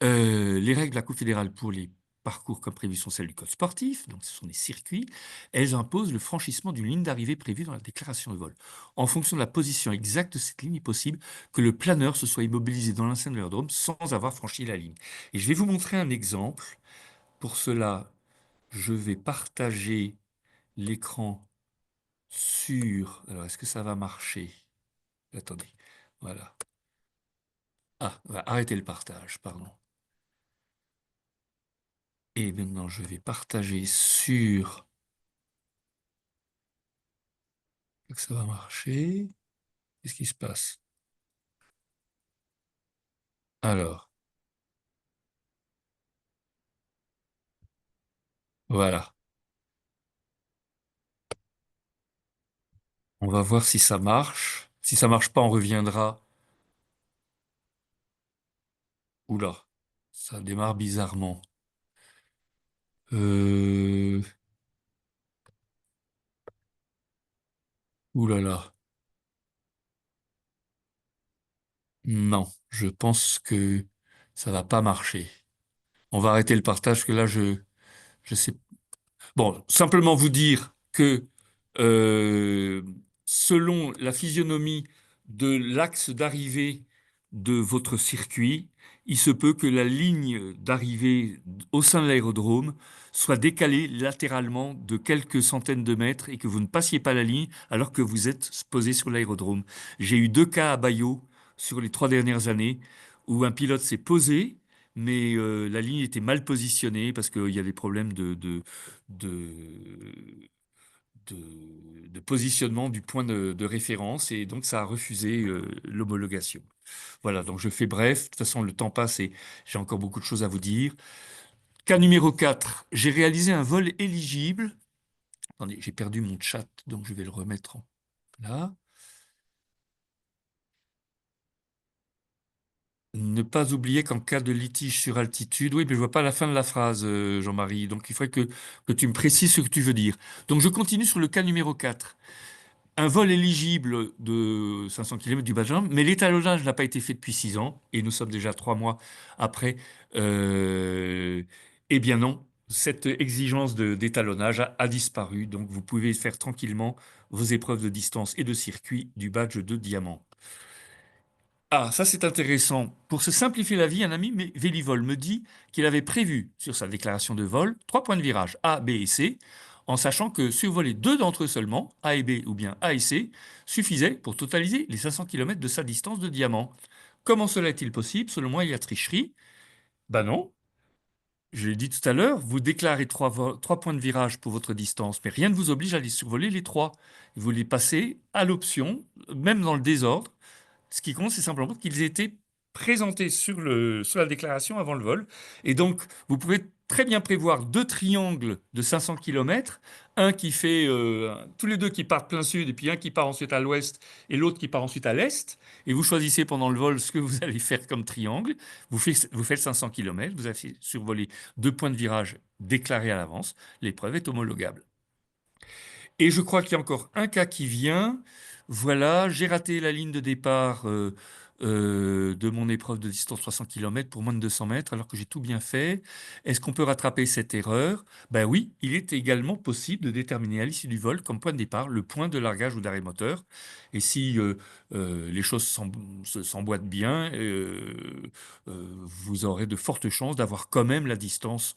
Les règles de la Coupe fédérale pour les parcours comme prévu sont celles du code sportif, donc ce sont des circuits. Elles imposent le franchissement d'une ligne d'arrivée prévue dans la déclaration de vol. En fonction de la position exacte de cette ligne, il est possible que le planeur se soit immobilisé dans l'enceinte de l'aérodrome sans avoir franchi la ligne. Et je vais vous montrer un exemple. Pour cela, je vais partager l'écran sur... Alors, est-ce que ça va marcher? Attendez, voilà. Ah, on va arrêter le partage, pardon. Et maintenant, je vais partager sur... Est-ce que ça va marcher? Qu'est-ce qui se passe? Alors, voilà. On va voir si ça marche. Si ça marche pas, on reviendra. Oula, ça démarre bizarrement. Euh... Oulala. Non, je pense que ça va pas marcher. On va arrêter le partage que là, je sais. Bon, simplement vous dire que euh, selon la physionomie de l'axe d'arrivée de votre circuit, il se peut que la ligne d'arrivée au sein de l'aérodrome soit décalée latéralement de quelques centaines de mètres et que vous ne passiez pas la ligne alors que vous êtes posé sur l'aérodrome. J'ai eu 2 cas à Bayeux sur les 3 dernières années où un pilote s'est posé, mais la ligne était mal positionnée parce qu'il y a des problèmes de, de positionnement du point de référence et donc ça a refusé l'homologation. Voilà, donc je fais bref, de toute façon le temps passe et j'ai encore beaucoup de choses à vous dire. Cas numéro 4, j'ai réalisé un vol éligible. Attendez, j'ai perdu mon chat, donc je vais le remettre là. Ne pas oublier qu'en cas de litige sur altitude, oui, mais je vois pas la fin de la phrase, Jean-Marie, donc il faudrait que tu me précises ce que tu veux dire. Donc je continue sur le cas numéro 4. Un vol éligible de 500 km du Benjamin, mais l'étalonnage n'a pas été fait depuis 6 ans, et nous sommes déjà 3 mois après. Euh, eh bien non, cette exigence d'étalonnage a disparu, donc vous pouvez faire tranquillement vos épreuves de distance et de circuit du badge de diamant. Ah, ça c'est intéressant. Pour se simplifier la vie, un ami Vélivol me dit qu'il avait prévu sur sa déclaration de vol 3 points de virage A, B et C, en sachant que survoler 2 d'entre eux seulement, A et B ou bien A et C, suffisait pour totaliser les 500 km de sa distance de diamant. Comment cela est-il possible? Selon moi, il y a tricherie. Ben non, je l'ai dit tout à l'heure, vous déclarez 3 points de virage pour votre distance, mais rien ne vous oblige à les survoler les 3. Vous les passez à l'option, même dans le désordre. Ce qui compte, c'est simplement qu'ils aient été présentés sur la déclaration avant le vol. Et donc, vous pouvez très bien prévoir 2 triangles de 500 km, un qui fait, tous les deux qui partent plein sud, et puis un qui part ensuite à l'ouest, et l'autre qui part ensuite à l'est. Et vous choisissez pendant le vol ce que vous allez faire comme triangle. Vous faites 500 km, vous avez survolé 2 points de virage déclarés à l'avance. L'épreuve est homologable. Et je crois qu'il y a encore un cas qui vient. Voilà, j'ai raté la ligne de départ de mon épreuve de distance 300 km pour moins de 200 mètres alors que j'ai tout bien fait. Est-ce qu'on peut rattraper cette erreur? Ben oui, il est également possible de déterminer à l'issue du vol comme point de départ le point de largage ou d'arrêt moteur. Et si les choses s'emboîtent bien, vous aurez de fortes chances d'avoir quand même la distance,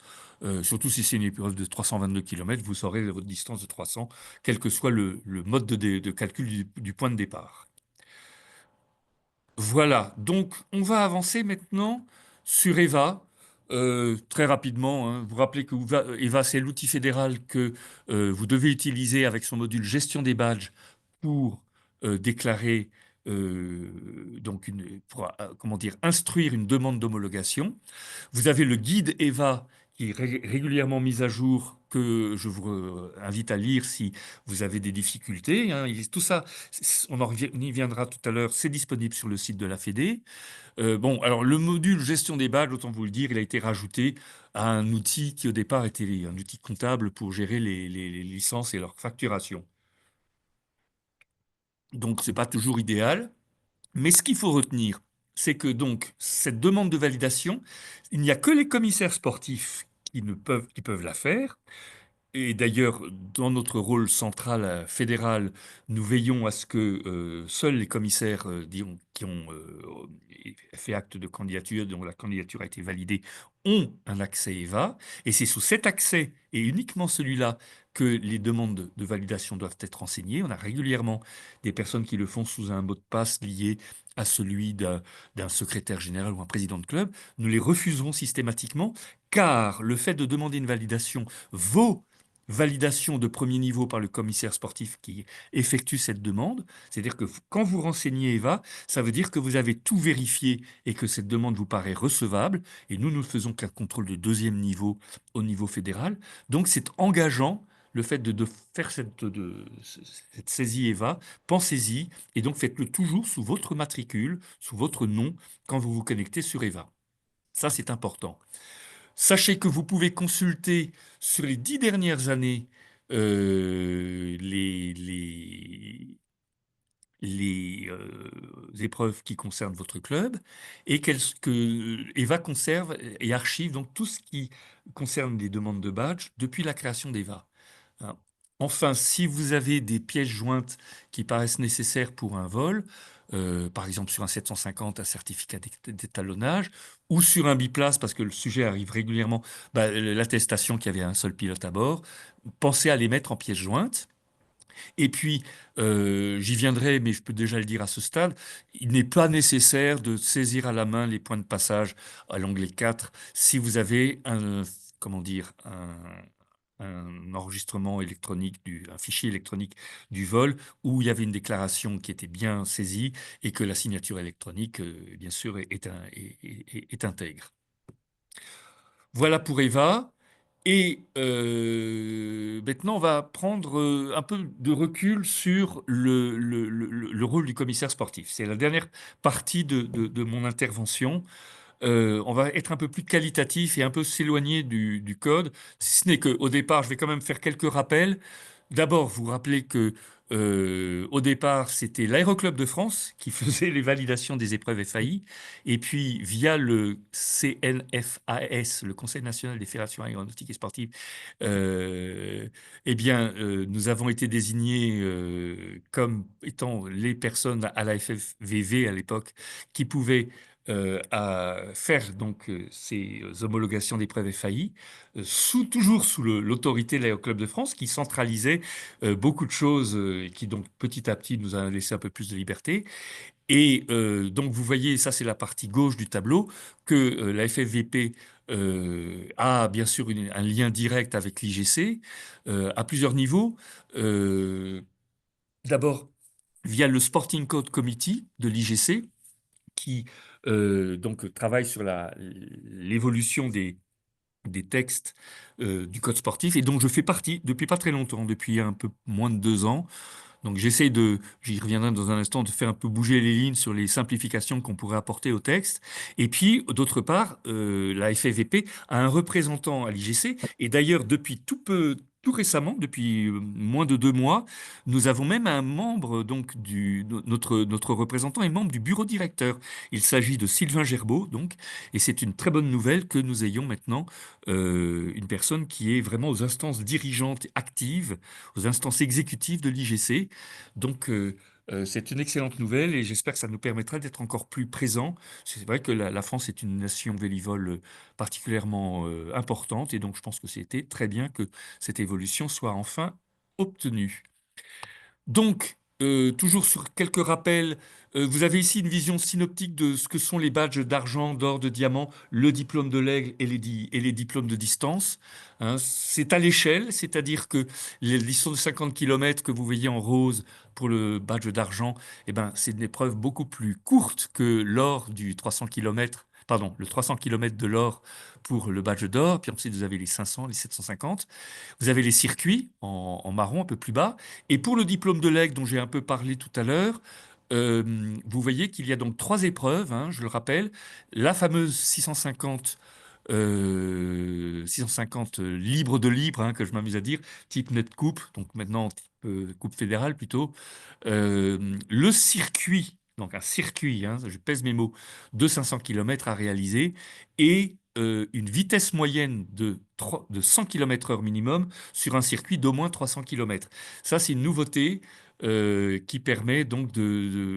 surtout si c'est une épreuve de 322 km, vous aurez votre distance de 300 quel que soit le mode de calcul du point de départ. Voilà, donc on va avancer maintenant sur EVA. Très rapidement, hein. Vous vous rappelez que EVA, c'est l'outil fédéral que vous devez utiliser avec son module gestion des badges pour déclarer, pour, comment dire, instruire une demande d'homologation. Vous avez le guide EVA qui est régulièrement mis à jour, que je vous invite à lire si vous avez des difficultés, hein. Tout ça, on y viendra tout à l'heure, c'est disponible sur le site de la Fédé. Bon, alors le module gestion des badges, autant vous le dire, il a été rajouté à un outil qui au départ était un outil comptable pour gérer les licences et leur facturation. Donc, c'est pas toujours idéal. Mais ce qu'il faut retenir, c'est que donc cette demande de validation, il n'y a que les commissaires sportifs qui peuvent la faire. Et d'ailleurs, dans notre rôle central fédéral, nous veillons à ce que seuls les commissaires qui ont fait acte de candidature, dont la candidature a été validée, ont un accès EVA. Et c'est sous cet accès, et uniquement celui-là, que les demandes de validation doivent être renseignées. On a régulièrement des personnes qui le font sous un mot de passe lié à celui d'un secrétaire général ou un président de club. Nous les refuserons systématiquement, car le fait de demander une validation vaut validation de premier niveau par le commissaire sportif qui effectue cette demande. C'est-à-dire que quand vous renseignez EVA, ça veut dire que vous avez tout vérifié et que cette demande vous paraît recevable. Et nous ne faisons qu'un contrôle de deuxième niveau au niveau fédéral. Donc c'est engageant le fait de faire cette saisie EVA. Pensez-y et donc faites-le toujours sous votre matricule, sous votre nom quand vous vous connectez sur EVA. Ça, c'est important. Sachez que vous pouvez consulter sur les 10 dernières années euh, les, les, les épreuves qui concernent votre club et que EVA conserve et archive donc tout ce qui concerne les demandes de badge depuis la création d'EVA. Hein. Enfin, si vous avez des pièces jointes qui paraissent nécessaires pour un vol, par exemple sur un 750, un certificat d'étalonnage, ou sur un biplace, parce que le sujet arrive régulièrement, bah, l'attestation qu'il y avait un seul pilote à bord, pensez à les mettre en pièces jointes. Et puis, j'y viendrai, mais je peux déjà le dire à ce stade, il n'est pas nécessaire de saisir à la main les points de passage à l'onglet 4 si vous avez comment dire, un enregistrement électronique, un fichier électronique du vol où il y avait une déclaration qui était bien saisie et que la signature électronique, bien sûr, est intègre. Voilà pour Eva. Et maintenant, on va prendre un peu de recul sur le rôle du commissaire sportif. C'est la dernière partie de mon intervention. On va être un peu plus qualitatif et un peu s'éloigner du code, si ce n'est qu'au départ, je vais quand même faire quelques rappels. D'abord, vous rappelez que au départ, c'était l'Aéroclub de France qui faisait les validations des épreuves FAI, et puis via le CNFAS, le Conseil national des fédérations aéronautiques et sportives, eh bien, nous avons été désignés comme étant les personnes à la FFVV à l'époque qui pouvaient à faire donc ces homologations d'épreuves FAI, toujours sous l'autorité de l'Aéroclub de France, qui centralisait beaucoup de choses et qui donc petit à petit nous a laissé un peu plus de liberté. Et donc vous voyez, ça c'est la partie gauche du tableau, que la FFVP a bien sûr un lien direct avec l'IGC à plusieurs niveaux. Euh, D'abord via le Sporting Code Committee de l'IGC, qui donc travaille sur l'évolution des textes du code sportif et dont je fais partie depuis pas très longtemps, depuis un peu moins de 2 ans. Donc j'essaie j'y reviendrai dans un instant, de faire un peu bouger les lignes sur les simplifications qu'on pourrait apporter au texte. Et puis, d'autre part, la FFVP a un représentant à l'IGC. Et d'ailleurs, depuis tout récemment, depuis moins de 2 mois, nous avons même un membre, donc, notre représentant est membre du bureau directeur. Il s'agit de Sylvain Gerbeau, donc, et c'est une très bonne nouvelle que nous ayons maintenant une personne qui est vraiment aux instances dirigeantes actives, aux instances exécutives de l'IGC. Donc, c'est une excellente nouvelle et j'espère que ça nous permettra d'être encore plus présents. C'est vrai que la France est une nation vélivole particulièrement importante et donc je pense que c'était très bien que cette évolution soit enfin obtenue. Donc, toujours sur quelques rappels, vous avez ici une vision synoptique de ce que sont les badges d'argent, d'or, de diamant, le diplôme de l'aigle et les diplômes de distance. Hein. C'est à l'échelle, c'est-à-dire que les distances de 50 km que vous voyez en rose pour le badge d'argent, eh ben, c'est une épreuve beaucoup plus courte que l'or du 300 km. Pardon, le 300 km de l'or pour le badge d'or, puis ensuite vous avez les 500, les 750. Vous avez les circuits en marron un peu plus bas. Et pour le diplôme de l'aigle dont j'ai un peu parlé tout à l'heure, vous voyez qu'il y a donc 3 épreuves, hein, je le rappelle. La fameuse 650 libre de libre, hein, que je m'amuse à dire, type net coupe, donc maintenant type coupe fédérale plutôt. Le circuit, donc un circuit, hein, je pèse mes mots, de 500 km à réaliser et une vitesse moyenne de 100 km/h minimum sur un circuit d'au moins 300 km. Ça, c'est une nouveauté qui permet donc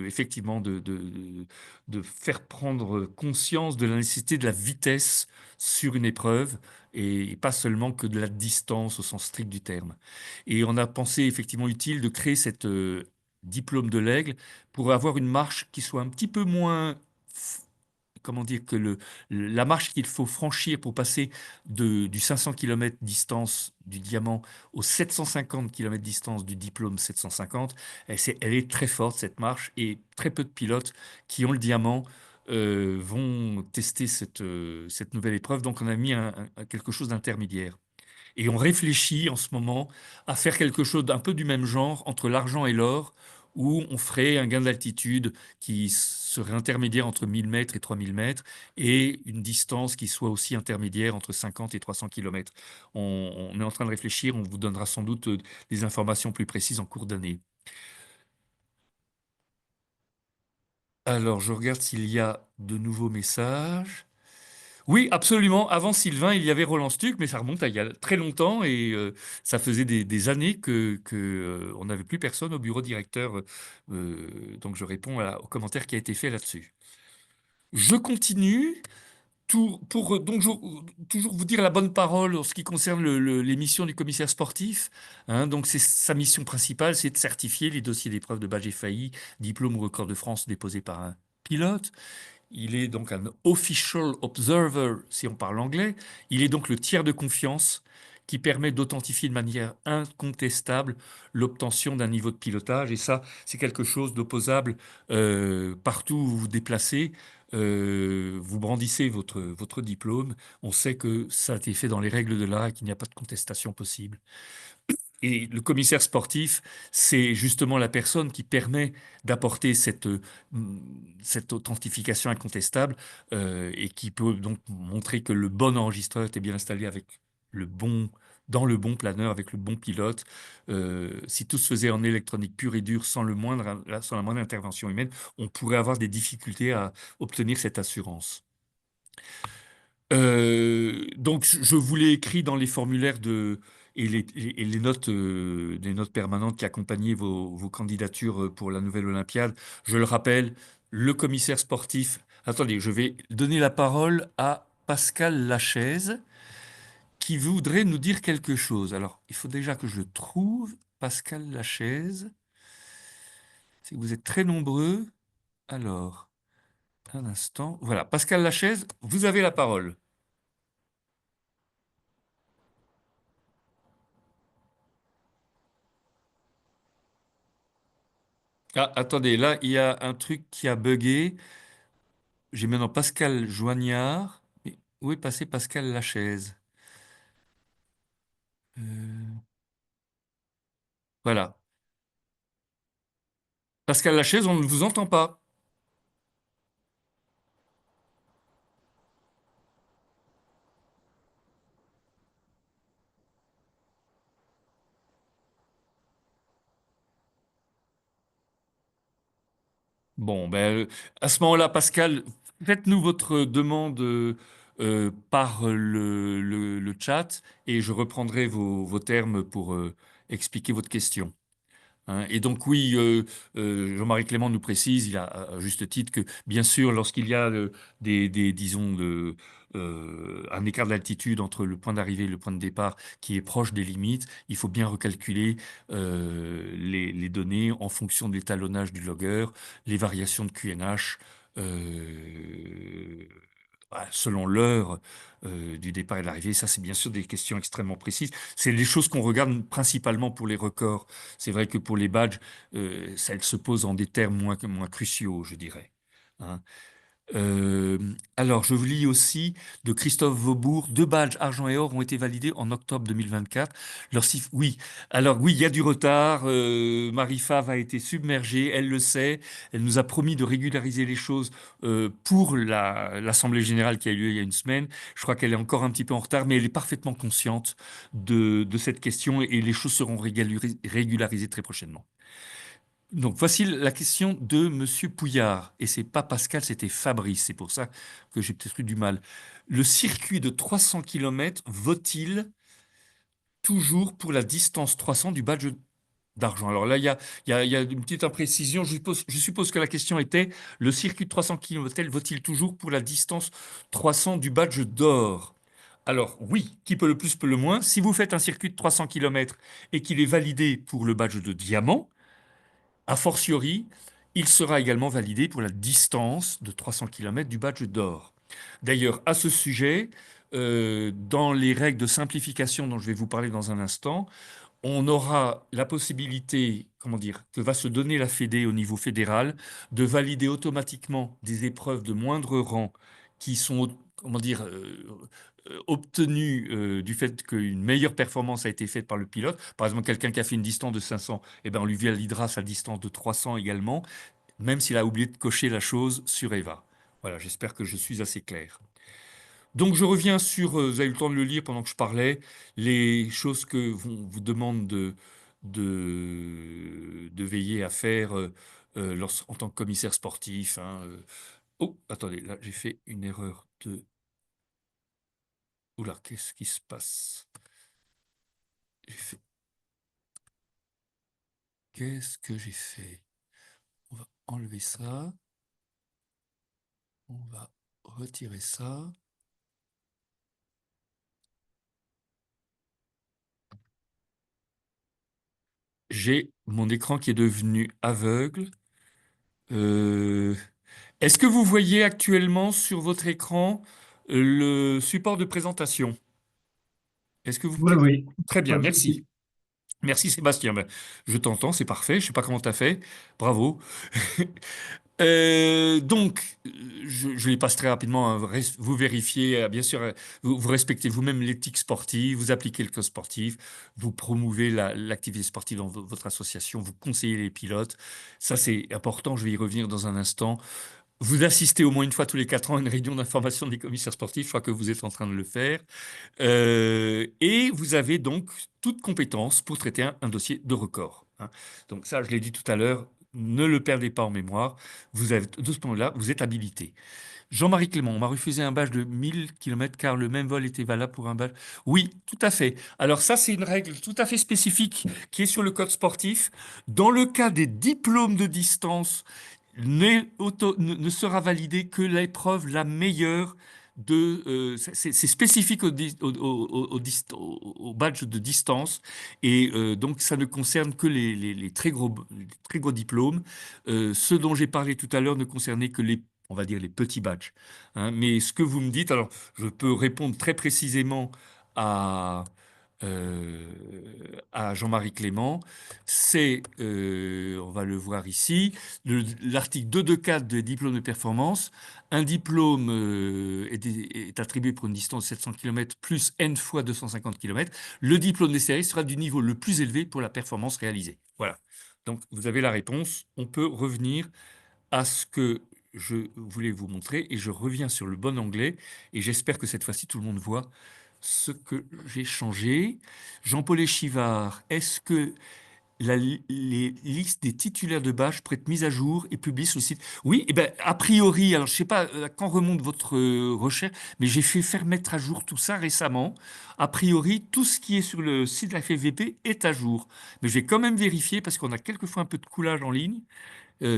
effectivement de faire prendre conscience de la nécessité de la vitesse sur une épreuve et pas seulement que de la distance au sens strict du terme. Et on a pensé effectivement utile de créer cette diplôme de l'aigle pour avoir une marche qui soit un petit peu moins, comment dire, que la marche qu'il faut franchir pour passer du 500 km distance du diamant aux 750 km distance du diplôme 750, elle est très forte cette marche et très peu de pilotes qui ont le diamant vont tester cette nouvelle épreuve. Donc on a mis quelque chose d'intermédiaire. Et on réfléchit en ce moment à faire quelque chose d'un peu du même genre entre l'argent et l'or, où on ferait un gain d'altitude qui serait intermédiaire entre 1000 mètres et 3000 mètres, et une distance qui soit aussi intermédiaire entre 50 et 300 km. On est en train de réfléchir, on vous donnera sans doute des informations plus précises en cours d'année. Alors, je regarde s'il y a de nouveaux messages. Oui, absolument. Avant Sylvain, il y avait Roland Stuck, mais ça remonte à il y a très longtemps et ça faisait des années que on n'avait plus personne au bureau directeur. Donc, je réponds au commentaire qui a été fait là-dessus. Je continue. Pour donc toujours vous dire la bonne parole en ce qui concerne les missions du commissaire sportif. Hein, donc c'est sa mission principale, c'est de certifier les dossiers d'épreuves de badge FAI, diplôme ou record de France déposés par un pilote. Il est donc un official observer, si on parle anglais. Il est donc le tiers de confiance qui permet d'authentifier de manière incontestable l'obtention d'un niveau de pilotage. Et ça, c'est quelque chose d'opposable partout où vous vous déplacez. Vous brandissez votre diplôme. On sait que ça a été fait dans les règles de l'art et qu'il n'y a pas de contestation possible. Et le commissaire sportif, c'est justement la personne qui permet d'apporter cette authentification incontestable et qui peut donc montrer que le bon enregistreur était bien installé avec le bon, dans le bon planeur, avec le bon pilote. Si tout se faisait en électronique pure et dure, sans la moindre intervention humaine, on pourrait avoir des difficultés à obtenir cette assurance. Donc, je vous l'ai écrit dans les formulaires et les notes, des notes permanentes qui accompagnaient vos candidatures pour la nouvelle Olympiade. Je le rappelle, le commissaire sportif. Attendez, je vais donner la parole à Pascal Lachaise qui voudrait nous dire quelque chose. Alors, il faut déjà que je le trouve. Pascal Lachaise. C'est que vous êtes très nombreux. Alors, un instant. Voilà, Pascal Lachaise, vous avez la parole. Ah, attendez, là, il y a un truc qui a bugué. J'ai maintenant Pascal Joignard. Mais où est passé Pascal Lachaise? Euh, voilà. Pascal Lachaise, on ne vous entend pas. Bon, ben, à ce moment-là, Pascal, faites-nous votre demande par le chat et je reprendrai vos termes pour expliquer votre question. Hein. Et donc oui, Jean-Marie Clément nous précise, il a à juste titre que bien sûr, lorsqu'il y a disons, un écart d'altitude entre le point d'arrivée et le point de départ qui est proche des limites, il faut bien recalculer les données en fonction de l'étalonnage du logger, les variations de QNH. Selon l'heure du départ et de l'arrivée, ça c'est bien sûr des questions extrêmement précises. C'est les choses qu'on regarde principalement pour les records. C'est vrai que pour les badges, ça elles se pose en des termes moins cruciaux, je dirais. Hein. Euh, alors, je vous lis aussi de Christophe Vaubourg, deux badges argent et or ont été validés en octobre 2024. Oui, alors oui, il y a du retard. Marie Fave a été submergée, elle le sait. Elle nous a promis de régulariser les choses pour l'Assemblée générale qui a eu lieu il y a une semaine. Je crois qu'elle est encore un petit peu en retard, mais elle est parfaitement consciente de cette question et les choses seront régularisées très prochainement. Donc voici la question de Monsieur Pouillard. Et c'est pas Pascal, c'était Fabrice. C'est pour ça que j'ai peut-être eu du mal. Le circuit de 300 km vaut-il toujours pour la distance 300 du badge d'argent? Alors là, il y a une petite imprécision. Je suppose que la question était, le circuit de 300 km vaut-il toujours pour la distance 300 du badge d'or? Alors oui, qui peut le plus peut le moins. Si vous faites un circuit de 300 km et qu'il est validé pour le badge de diamant, a fortiori, il sera également validé pour la distance de 300 km du badge d'or. D'ailleurs, à ce sujet, dans les règles de simplification dont je vais vous parler dans un instant, on aura la possibilité, comment dire, que va se donner la Fédé au niveau fédéral, de valider automatiquement des épreuves de moindre rang qui sont, comment dire, obtenues du fait qu'une meilleure performance a été faite par le pilote. Par exemple, quelqu'un qui a fait une distance de 500, eh ben, on lui validera sa distance de 300 également, même s'il a oublié de cocher la chose sur EVA. Voilà, j'espère que je suis assez clair. Donc je reviens sur, vous avez eu le temps de le lire pendant que je parlais, les choses que vous demande de veiller à faire en tant que commissaire sportif. Hein, Oh, attendez, là, j'ai fait une erreur de... Oula, qu'est-ce qui se passe? J'ai fait... Qu'est-ce que j'ai fait? On va enlever ça. On va retirer ça. J'ai mon écran qui est devenu aveugle. Euh, Est-ce que vous voyez actuellement sur votre écran le support de présentation? Est-ce que vous... Oui, oui, Très pas bien, de merci. souci. Merci Sébastien. Ben, je t'entends, c'est parfait. Je ne sais pas comment tu as fait. Bravo. Donc, je les passe très rapidement, hein. Vous vérifiez, bien sûr, vous respectez vous-même l'éthique sportive, vous appliquez le code sportif, vous promouvez l'activité sportive dans votre association, vous conseillez les pilotes. Ça, c'est important, je vais y revenir dans un instant. Vous assistez au moins une fois tous les 4 ans à une réunion d'information des commissaires sportifs, je crois que vous êtes en train de le faire. Et vous avez donc toute compétence pour traiter un dossier de record. Hein. Donc ça, je l'ai dit tout à l'heure, ne le perdez pas en mémoire. Vous avez, de ce point-là, vous êtes habilité. Jean-Marie Clément, on m'a refusé un badge de 1000 km car le même vol était valable pour un badge. Oui, tout à fait. Alors ça, c'est une règle tout à fait spécifique qui est sur le code sportif. Dans le cas des diplômes de distance, ne sera validée que l'épreuve la meilleure c'est spécifique au badge de distance et donc ça ne concerne que les très gros diplômes. Ceux dont j'ai parlé tout à l'heure ne concernaient que on va dire les petits badges. Hein. Mais ce que vous me dites, alors je peux répondre très précisément à, euh, à Jean-Marie Clément, on va le voir ici, l'article 224 des diplômes de performance. Un diplôme est attribué pour une distance de 700 km plus n fois 250 km. Le diplôme des séries sera du niveau le plus élevé pour la performance réalisée. Voilà. Donc, vous avez la réponse. On peut revenir à ce que je voulais vous montrer et je reviens sur le bon anglais et j'espère que cette fois-ci tout le monde voit ce que j'ai changé. Jean-Paul Échivard, est-ce que les listes des titulaires de badge pourraient être mises à jour et publiées sur le site? Oui, eh ben, a priori, alors je ne sais pas quand remonte votre recherche, mais j'ai fait faire mettre à jour tout ça récemment. A priori, tout ce qui est sur le site de la FFVP est à jour. Mais je vais quand même vérifier parce qu'on a quelquefois un peu de coulage en ligne.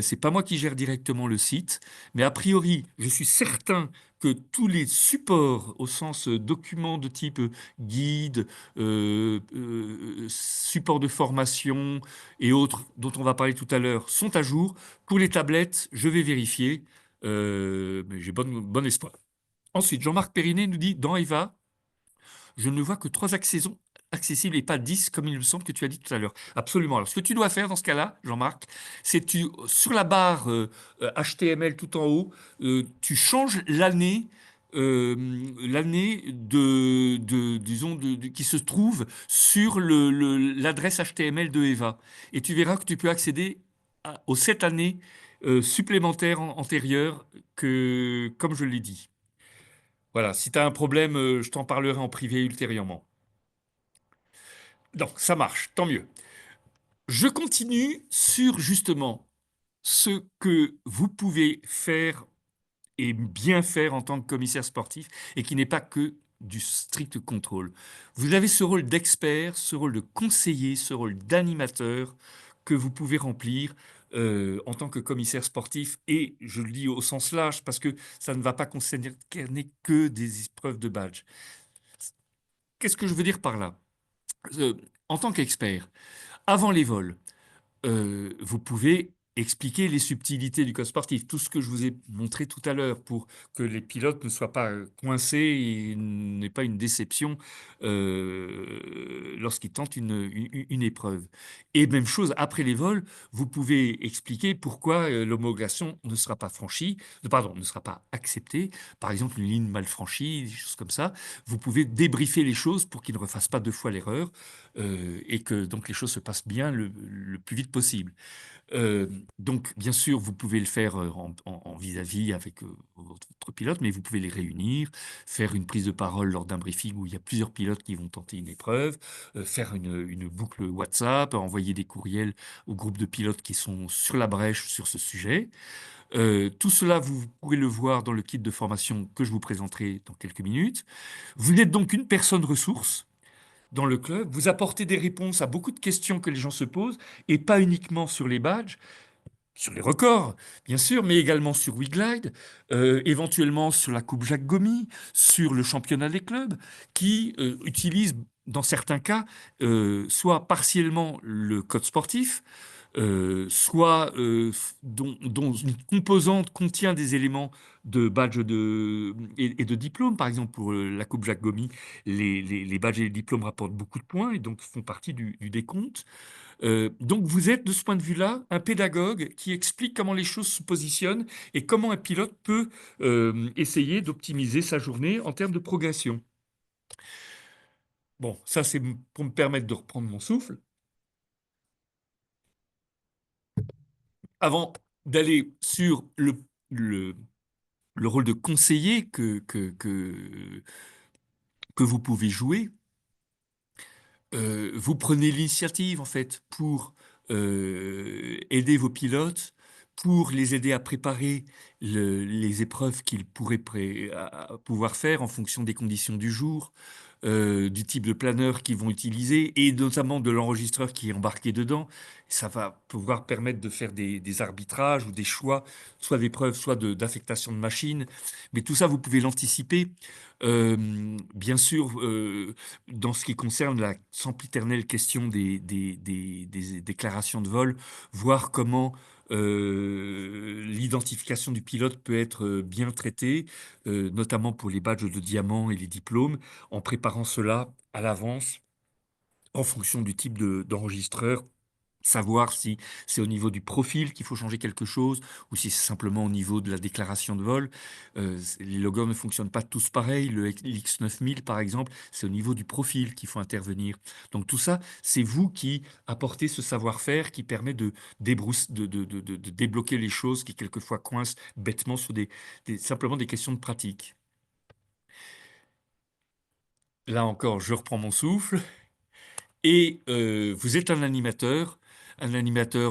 C'est pas moi qui gère directement le site, mais a priori, je suis certain que tous les supports au sens document de type guide, support de formation et autres dont on va parler tout à l'heure sont à jour. Pour les tablettes, je vais vérifier, mais j'ai bon espoir. Ensuite, Jean-Marc Périnet nous dit dans Eva, je ne vois que 3 accessions accessibles et pas 10 comme il me semble que tu as dit tout à l'heure. Absolument. Alors, ce que tu dois faire dans ce cas-là, Jean-Marc, c'est sur la barre HTML tout en haut, tu changes l'année disons, qui se trouve sur l'adresse HTML de Eva. Et tu verras que tu peux accéder aux 7 années supplémentaires antérieures comme je l'ai dit. Voilà, si tu as un problème, je t'en parlerai en privé ultérieurement. Donc, ça marche, tant mieux. Je continue sur justement ce que vous pouvez faire et bien faire en tant que commissaire sportif et qui n'est pas que du strict contrôle. Vous avez ce rôle d'expert, ce rôle de conseiller, ce rôle d'animateur que vous pouvez remplir en tant que commissaire sportif et je le dis au sens large parce que ça ne va pas concerner que des épreuves de badge. Qu'est-ce que je veux dire par là? Euh, En tant qu'expert, avant les vols, vous pouvez expliquer les subtilités du code sportif, tout ce que je vous ai montré tout à l'heure pour que les pilotes ne soient pas coincés et n'aient pas une déception lorsqu'ils tentent une épreuve. Et même chose, après les vols, vous pouvez expliquer pourquoi l'homologation ne sera pas franchie, pardon, ne sera pas acceptée. Par exemple, une ligne mal franchie, des choses comme ça. Vous pouvez débriefer les choses pour qu'ils ne refassent pas 2 fois l'erreur et que donc les choses se passent bien le plus vite possible. Euh, donc, bien sûr, vous pouvez le faire en vis-à-vis avec votre pilote, mais vous pouvez les réunir, faire une prise de parole lors d'un briefing où il y a plusieurs pilotes qui vont tenter une épreuve, faire une boucle WhatsApp, envoyer des courriels au groupe de pilotes qui sont sur la brèche sur ce sujet. Tout cela, vous pourrez le voir dans le kit de formation que je vous présenterai dans quelques minutes. Vous êtes donc une personne ressource dans le club. Vous apportez des réponses à beaucoup de questions que les gens se posent, et pas uniquement sur les badges, sur les records, bien sûr, mais également sur WeGlide, éventuellement sur la Coupe Jacques Gomy, sur le championnat des clubs, qui utilisent, dans certains cas, soit partiellement le code sportif, soit dont une composante contient des éléments de badge et de diplôme. Par exemple, pour la Coupe Jacques Gomy, les badges et les diplômes rapportent beaucoup de points et donc font partie du décompte. Donc vous êtes, de ce point de vue-là, un pédagogue qui explique comment les choses se positionnent et comment un pilote peut essayer d'optimiser sa journée en termes de progression. Bon, ça c'est pour me permettre de reprendre mon souffle. Avant d'aller sur le, le rôle de conseiller que vous pouvez jouer, vous prenez l'initiative en fait pour aider vos pilotes, pour les aider à préparer les épreuves qu'ils pourraient à pouvoir faire en fonction des conditions du jour, du type de planeur qu'ils vont utiliser et notamment de l'enregistreur qui est embarqué dedans. Ça va pouvoir permettre de faire des arbitrages ou des choix, soit d'épreuves, soit d'affectation de machines. Mais tout ça, vous pouvez l'anticiper. Bien sûr, dans ce qui concerne la sempiternelle question des déclarations de vol, voir comment l'identification du pilote peut être bien traitée, notamment pour les badges de diamant et les diplômes, en préparant cela à l'avance en fonction du type d'enregistreur. Savoir si c'est au niveau du profil qu'il faut changer quelque chose ou si c'est simplement au niveau de la déclaration de vol. Les logos ne fonctionnent pas tous pareil. Le X9000, par exemple, c'est au niveau du profil qu'il faut intervenir. Donc tout ça, c'est vous qui apportez ce savoir-faire qui permet de débloquer les choses qui quelquefois coincent bêtement sur simplement des questions de pratique. Là encore, je reprends mon souffle. Et vous êtes un animateur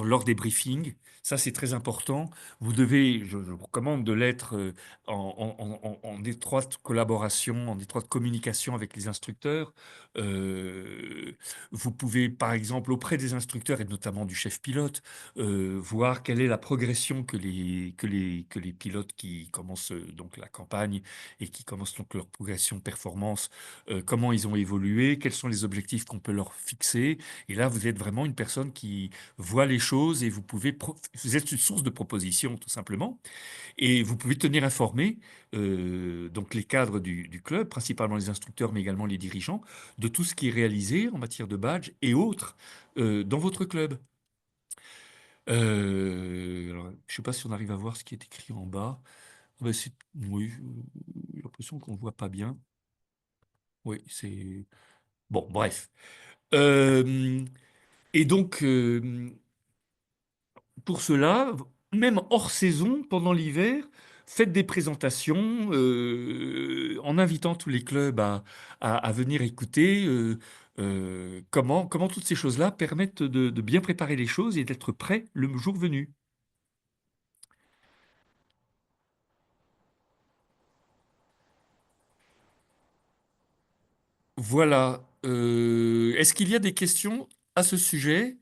lors des briefings. Ça, c'est très important. Vous devez, je vous recommande de l'être en étroite collaboration, en étroite communication avec les instructeurs. Euh, Vous pouvez, par exemple, auprès des instructeurs et notamment du chef pilote, voir quelle est la progression que les pilotes qui commencent donc la campagne et qui commencent donc leur progression performance, comment ils ont évolué, quels sont les objectifs qu'on peut leur fixer. Et là, vous êtes vraiment une personne qui voit les choses et vous êtes une source de propositions, tout simplement. Et vous pouvez tenir informé donc les cadres du club, principalement les instructeurs, mais également les dirigeants, de tout ce qui est réalisé en matière de badge et autres dans votre club. Alors, je ne sais pas si on arrive à voir ce qui est écrit en bas. Ah ben, oui, j'ai l'impression qu'on ne voit pas bien. Oui, c'est... Bon, bref. Euh, et donc, pour cela, même hors saison, pendant l'hiver, faites des présentations en invitant tous les clubs à venir écouter comment toutes ces choses-là permettent de bien préparer les choses et d'être prêt le jour venu. Voilà. Est-ce qu'il y a des questions à ce sujet?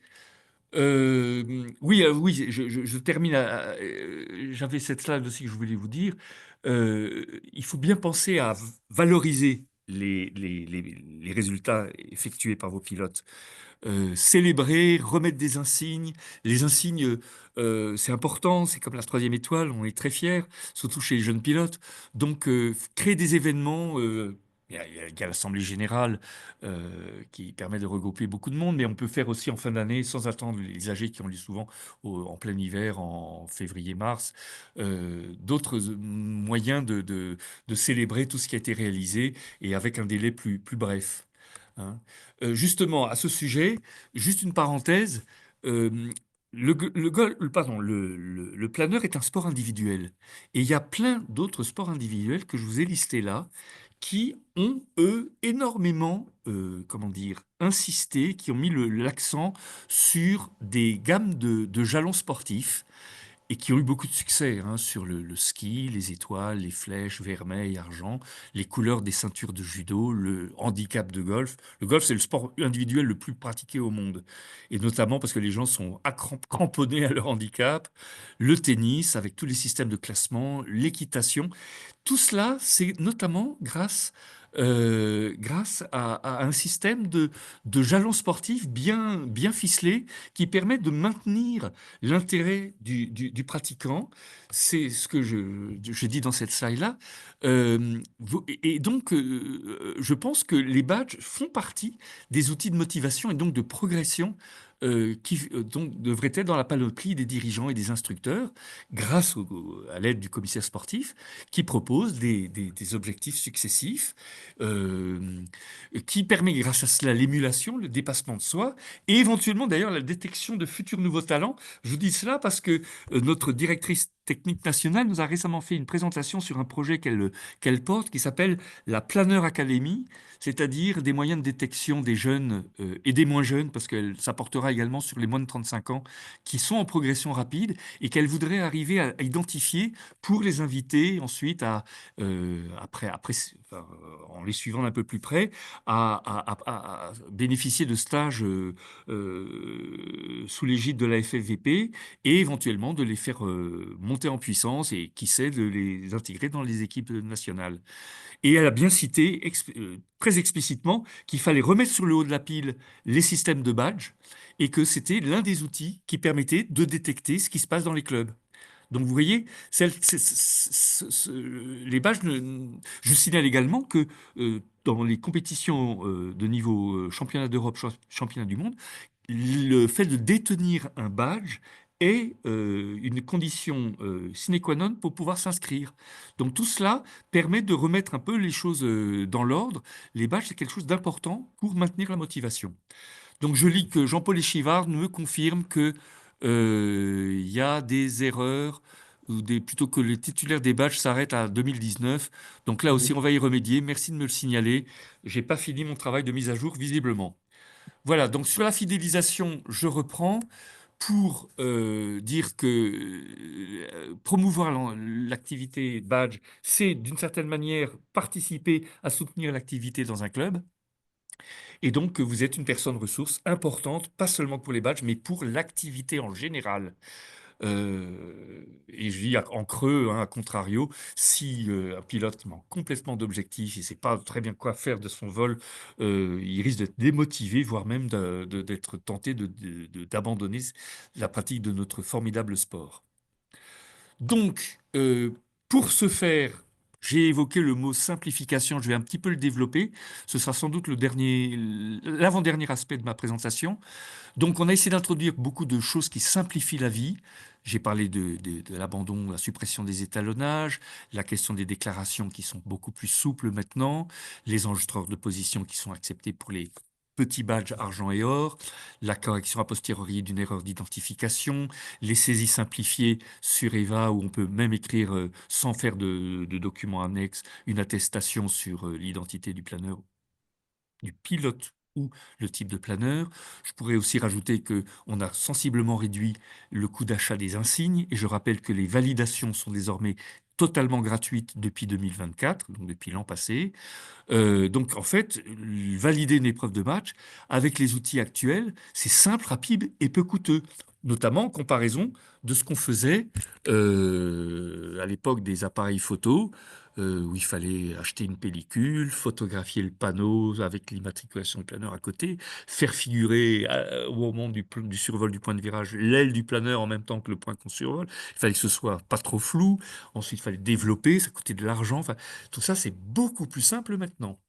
Oui, oui, je termine. J'avais cette slide aussi que je voulais vous dire. Il faut bien penser à valoriser les résultats effectués par vos pilotes. Célébrer, remettre des insignes. Les insignes, c'est important, c'est comme la troisième étoile, on est très fiers, surtout chez les jeunes pilotes. Donc, créer des événements. Il y a l'Assemblée générale qui permet de regrouper beaucoup de monde, mais on peut faire aussi en fin d'année, sans attendre les AG qui ont lieu souvent en plein hiver, en février-mars, d'autres moyens de célébrer tout ce qui a été réalisé et avec un délai plus bref. Hein. Justement, à ce sujet, juste une parenthèse, euh, le planeur est un sport individuel. Et il y a plein d'autres sports individuels que je vous ai listés là, qui ont, eux, énormément, comment dire, insisté, qui ont mis l'accent sur des gammes de jalons sportifs et qui ont eu beaucoup de succès hein, sur le ski, les étoiles, les flèches, vermeil, argent, les couleurs des ceintures de judo, le handicap de golf. Le golf, c'est le sport individuel le plus pratiqué au monde, et notamment parce que les gens sont cramponnés à leur handicap. Le tennis, avec tous les systèmes de classement, l'équitation. Tout cela, c'est notamment grâce à un système de jalons sportifs bien ficelé qui permet de maintenir l'intérêt du pratiquant. C'est ce que je dis dans cette slide-là. Et donc, je pense que les badges font partie des outils de motivation et donc de progression qui donc devraient être dans la panoplie des dirigeants et des instructeurs grâce à l'aide du commissaire sportif qui propose des objectifs successifs, euh, qui permet grâce à cela l'émulation, le dépassement de soi, et éventuellement d'ailleurs la détection de futurs nouveaux talents. Je vous dis cela parce que notre directrice technique nationale nous a récemment fait une présentation sur un projet qu'elle porte qui s'appelle la Planeur Academy, c'est-à-dire des moyens de détection des jeunes et des moins jeunes, parce qu'elle s'apportera également sur les moins de 35 ans qui sont en progression rapide et qu'elle voudrait arriver à identifier pour les inviter ensuite enfin, en les suivant d'un peu plus près, à bénéficier de stages sous l'égide de la FFVP et éventuellement de les faire monter en puissance et qui sait de les intégrer dans les équipes nationales. Et elle a bien cité très explicitement qu'il fallait remettre sur le haut de la pile les systèmes de badge et que c'était l'un des outils qui permettait de détecter ce qui se passe dans les clubs. Donc vous voyez, les badges, je signale également que dans les compétitions de niveau championnat d'Europe, championnat du monde, le fait de détenir un badge est une condition sine qua non pour pouvoir s'inscrire. Donc tout cela permet de remettre un peu les choses dans l'ordre. Les badges, c'est quelque chose d'important pour maintenir la motivation. Donc je lis que Jean-Paul Échivard me confirme que il y a des erreurs ou plutôt que les titulaires des badges s'arrêtent à 2019. Donc là aussi, Oui. on va y remédier. Merci de me le signaler. J'ai pas fini mon travail de mise à jour visiblement. Voilà. Donc sur la fidélisation, je reprends pour dire que promouvoir l'activité badge, c'est d'une certaine manière participer à soutenir l'activité dans un club. Et donc, que vous êtes une personne ressource importante, pas seulement pour les badges, mais pour l'activité en général. Et je dis en creux, hein, à contrario, si un pilote manque complètement d'objectifs et ne sait pas très bien quoi faire de son vol, il risque d'être démotivé, voire même d'être tenté d'abandonner la pratique de notre formidable sport. Donc, pour ce faire, j'ai évoqué le mot simplification, je vais un petit peu le développer. Ce sera sans doute l'avant-dernier aspect de ma présentation. Donc, on a essayé d'introduire beaucoup de choses qui simplifient la vie. J'ai parlé de l'abandon, la suppression des étalonnages, la question des déclarations qui sont beaucoup plus souples maintenant, les enregistreurs de position qui sont acceptés pour les petits badges argent et or, la correction a posteriori d'une erreur d'identification, les saisies simplifiées sur EVA où on peut même écrire sans faire de documents annexes une attestation sur l'identité du planeur du pilote ou le type de planeur. Je pourrais aussi rajouter que on a sensiblement réduit le coût d'achat des insignes et je rappelle que les validations sont désormais totalement gratuites depuis 2024, donc depuis l'an passé. Donc en fait, valider une épreuve de match avec les outils actuels, c'est simple, rapide et peu coûteux. Notamment en comparaison de ce qu'on faisait à l'époque des appareils photo, où il fallait acheter une pellicule, photographier le panneau avec l'immatriculation du planeur à côté, faire figurer au moment du survol du point de virage l'aile du planeur en même temps que le point qu'on survole. Il fallait que ce soit pas trop flou. Ensuite, il fallait développer, ça coûtait de l'argent. Enfin, tout ça, c'est beaucoup plus simple maintenant.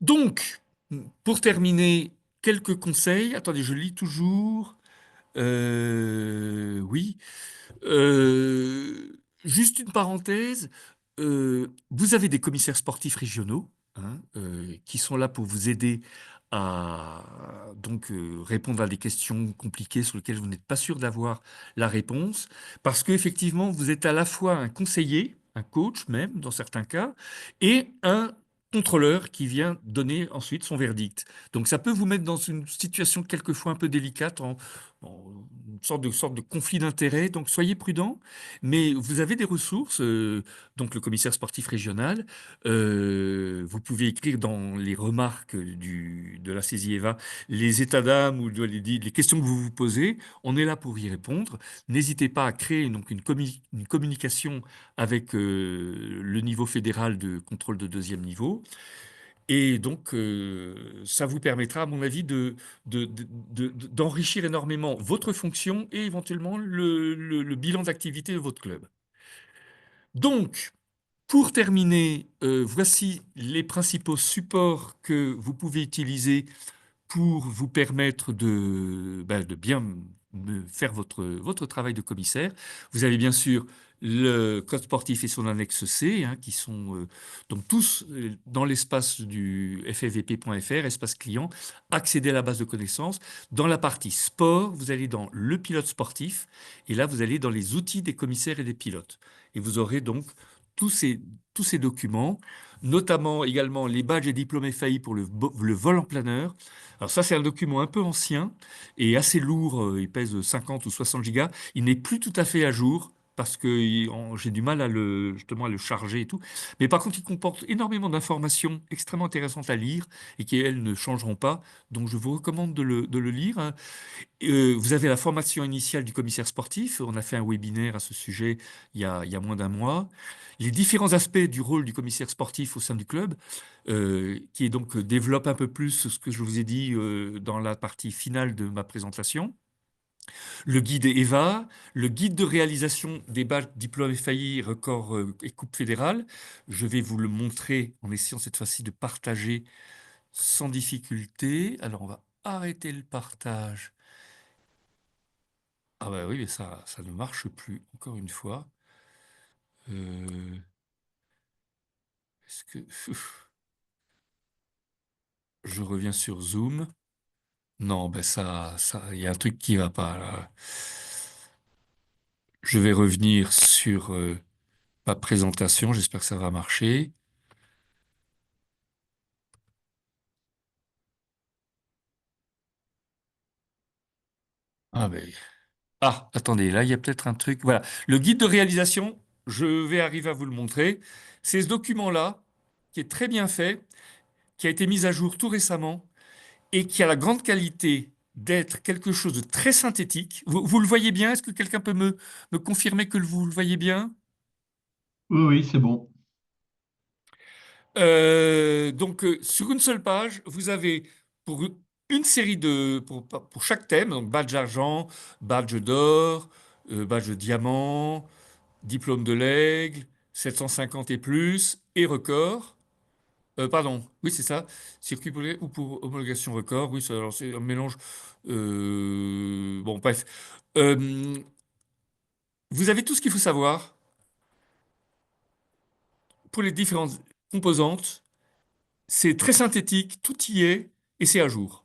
Donc, pour terminer, quelques conseils. Attendez, je lis toujours. Oui. Juste une parenthèse. Vous avez des commissaires sportifs régionaux hein, qui sont là pour vous aider donc répondre à des questions compliquées sur lesquelles vous n'êtes pas sûr d'avoir la réponse, parce qu'effectivement, vous êtes à la fois un conseiller, un coach même dans certains cas, et un contrôleur qui vient donner ensuite son verdict. Donc ça peut vous mettre dans une situation quelquefois un peu délicate, en une sorte de conflit d'intérêts. Donc soyez prudent, mais vous avez des ressources, donc le commissaire sportif régional. Vous pouvez écrire dans les remarques de la saisie EVA les états d'âme ou les questions que vous vous posez. On est là pour y répondre. N'hésitez pas à créer donc une communication avec le niveau fédéral de contrôle de deuxième niveau. Et donc, ça vous permettra, à mon avis, d'enrichir énormément votre fonction et éventuellement le bilan d'activité de votre club. Donc, pour terminer, voici les principaux supports que vous pouvez utiliser pour vous permettre de bien faire votre travail de commissaire. Vous avez bien sûr le code sportif et son annexe C, hein, qui sont donc tous dans l'espace du ffvp.fr, espace client, accéder à la base de connaissances. Dans la partie sport, vous allez dans le pilote sportif, et là, vous allez dans les outils des commissaires et des pilotes. Et vous aurez donc tous ces, tous ces documents, notamment également les badges et diplômes FAI pour le vol en planeur. Alors ça, c'est un document un peu ancien et assez lourd. Il pèse 50 ou 60 gigas. Il n'est plus tout à fait à jour parce que j'ai du mal justement à le charger et tout. Mais par contre, il comporte énormément d'informations extrêmement intéressantes à lire et qui, elles, ne changeront pas. Donc, je vous recommande de le lire, hein. Vous avez la formation initiale du commissaire sportif. On a fait un webinaire à ce sujet il y a moins d'un mois. Les différents aspects du rôle du commissaire sportif au sein du club, qui donc développe un peu plus ce que je vous ai dit dans la partie finale de ma présentation. Le guide EVA, le guide de réalisation des badges diplômes FAI, record et coupe fédérale. Je vais vous le montrer en essayant cette fois-ci de partager sans difficulté. Alors on va arrêter le partage. Ah bah oui, mais ça ne marche plus, encore une fois. Est-ce que... Je reviens sur Zoom. Non, ben il y a un truc qui va pas là. Je vais revenir sur ma présentation. J'espère que ça va marcher. Ah ben, attendez, là il y a peut-être un truc. Voilà, le guide de réalisation. Je vais arriver à vous le montrer. C'est ce document-là qui est très bien fait, qui a été mis à jour tout récemment et qui a la grande qualité d'être quelque chose de très synthétique. Vous le voyez bien? Est-ce que quelqu'un peut me confirmer que vous le voyez bien? Oui, oui, c'est bon. Donc, sur une seule page, vous avez pour une série pour chaque thème, donc badge argent, badge d'or, badge diamant, diplôme de l'aigle, 750 et plus, et record. Pardon, oui, c'est ça. Circuit ou pour homologation record. Oui, alors c'est un mélange. Bon, bref. Euh, vous avez tout ce qu'il faut savoir pour les différentes composantes. C'est très synthétique, tout y est, et c'est à jour.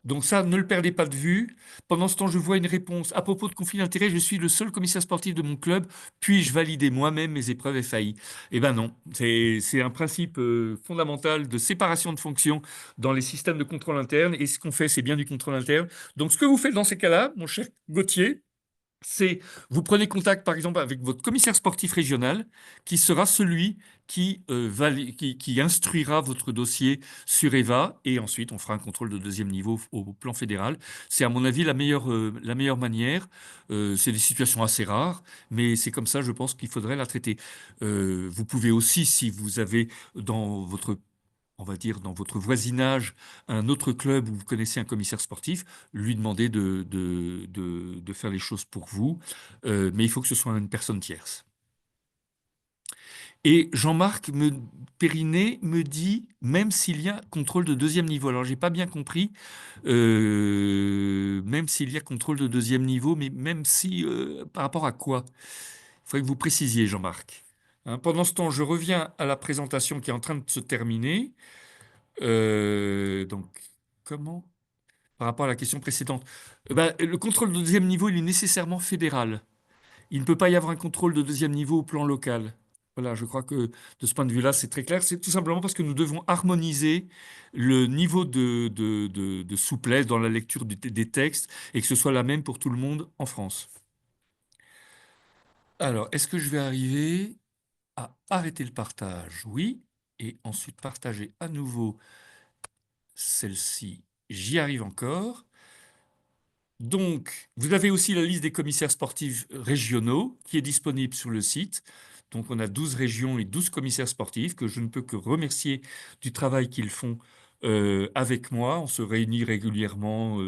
Donc ça, ne le perdez pas de vue. Pendant ce temps, je vois une réponse. À propos de conflit d'intérêts, je suis le seul commissaire sportif de mon club. Puis-je valider moi-même mes épreuves FAI? Eh ben non. C'est un principe fondamental de séparation de fonctions dans les systèmes de contrôle interne. Et ce qu'on fait, c'est bien du contrôle interne. Donc ce que vous faites dans ces cas-là, mon cher Gauthier, c'est vous prenez contact par exemple avec votre commissaire sportif régional qui sera celui qui instruira votre dossier sur EVA et ensuite on fera un contrôle de deuxième niveau au plan fédéral. C'est à mon avis la meilleure manière. C'est des situations assez rares, mais c'est comme ça je pense qu'il faudrait la traiter. Vous pouvez aussi, si vous avez dans votre on va dire, dans votre voisinage, un autre club où vous connaissez un commissaire sportif, lui demander de faire les choses pour vous. Mais il faut que ce soit une personne tierce. Et Jean-Marc Périnet me dit, même s'il y a contrôle de deuxième niveau. Alors, j'ai pas bien compris, même s'il y a contrôle de deuxième niveau, mais même si, par rapport à quoi? Il faudrait que vous précisiez, Jean-Marc. Hein, pendant ce temps, je reviens à la présentation qui est en train de se terminer. Donc, comment? Par rapport à la question précédente. Ben, le contrôle de deuxième niveau, il est nécessairement fédéral. Il ne peut pas y avoir un contrôle de deuxième niveau au plan local. Voilà, je crois que de ce point de vue-là, c'est très clair. C'est tout simplement parce que nous devons harmoniser le niveau de souplesse dans la lecture des textes et que ce soit la même pour tout le monde en France. Alors, est-ce que je vais arriver à arrêter le partage? Oui. Et ensuite partager à nouveau celle-ci. J'y arrive encore. Donc, vous avez aussi la liste des commissaires sportifs régionaux qui est disponible sur le site. Donc, on a 12 régions et 12 commissaires sportifs que je ne peux que remercier du travail qu'ils font avec moi. On se réunit régulièrement,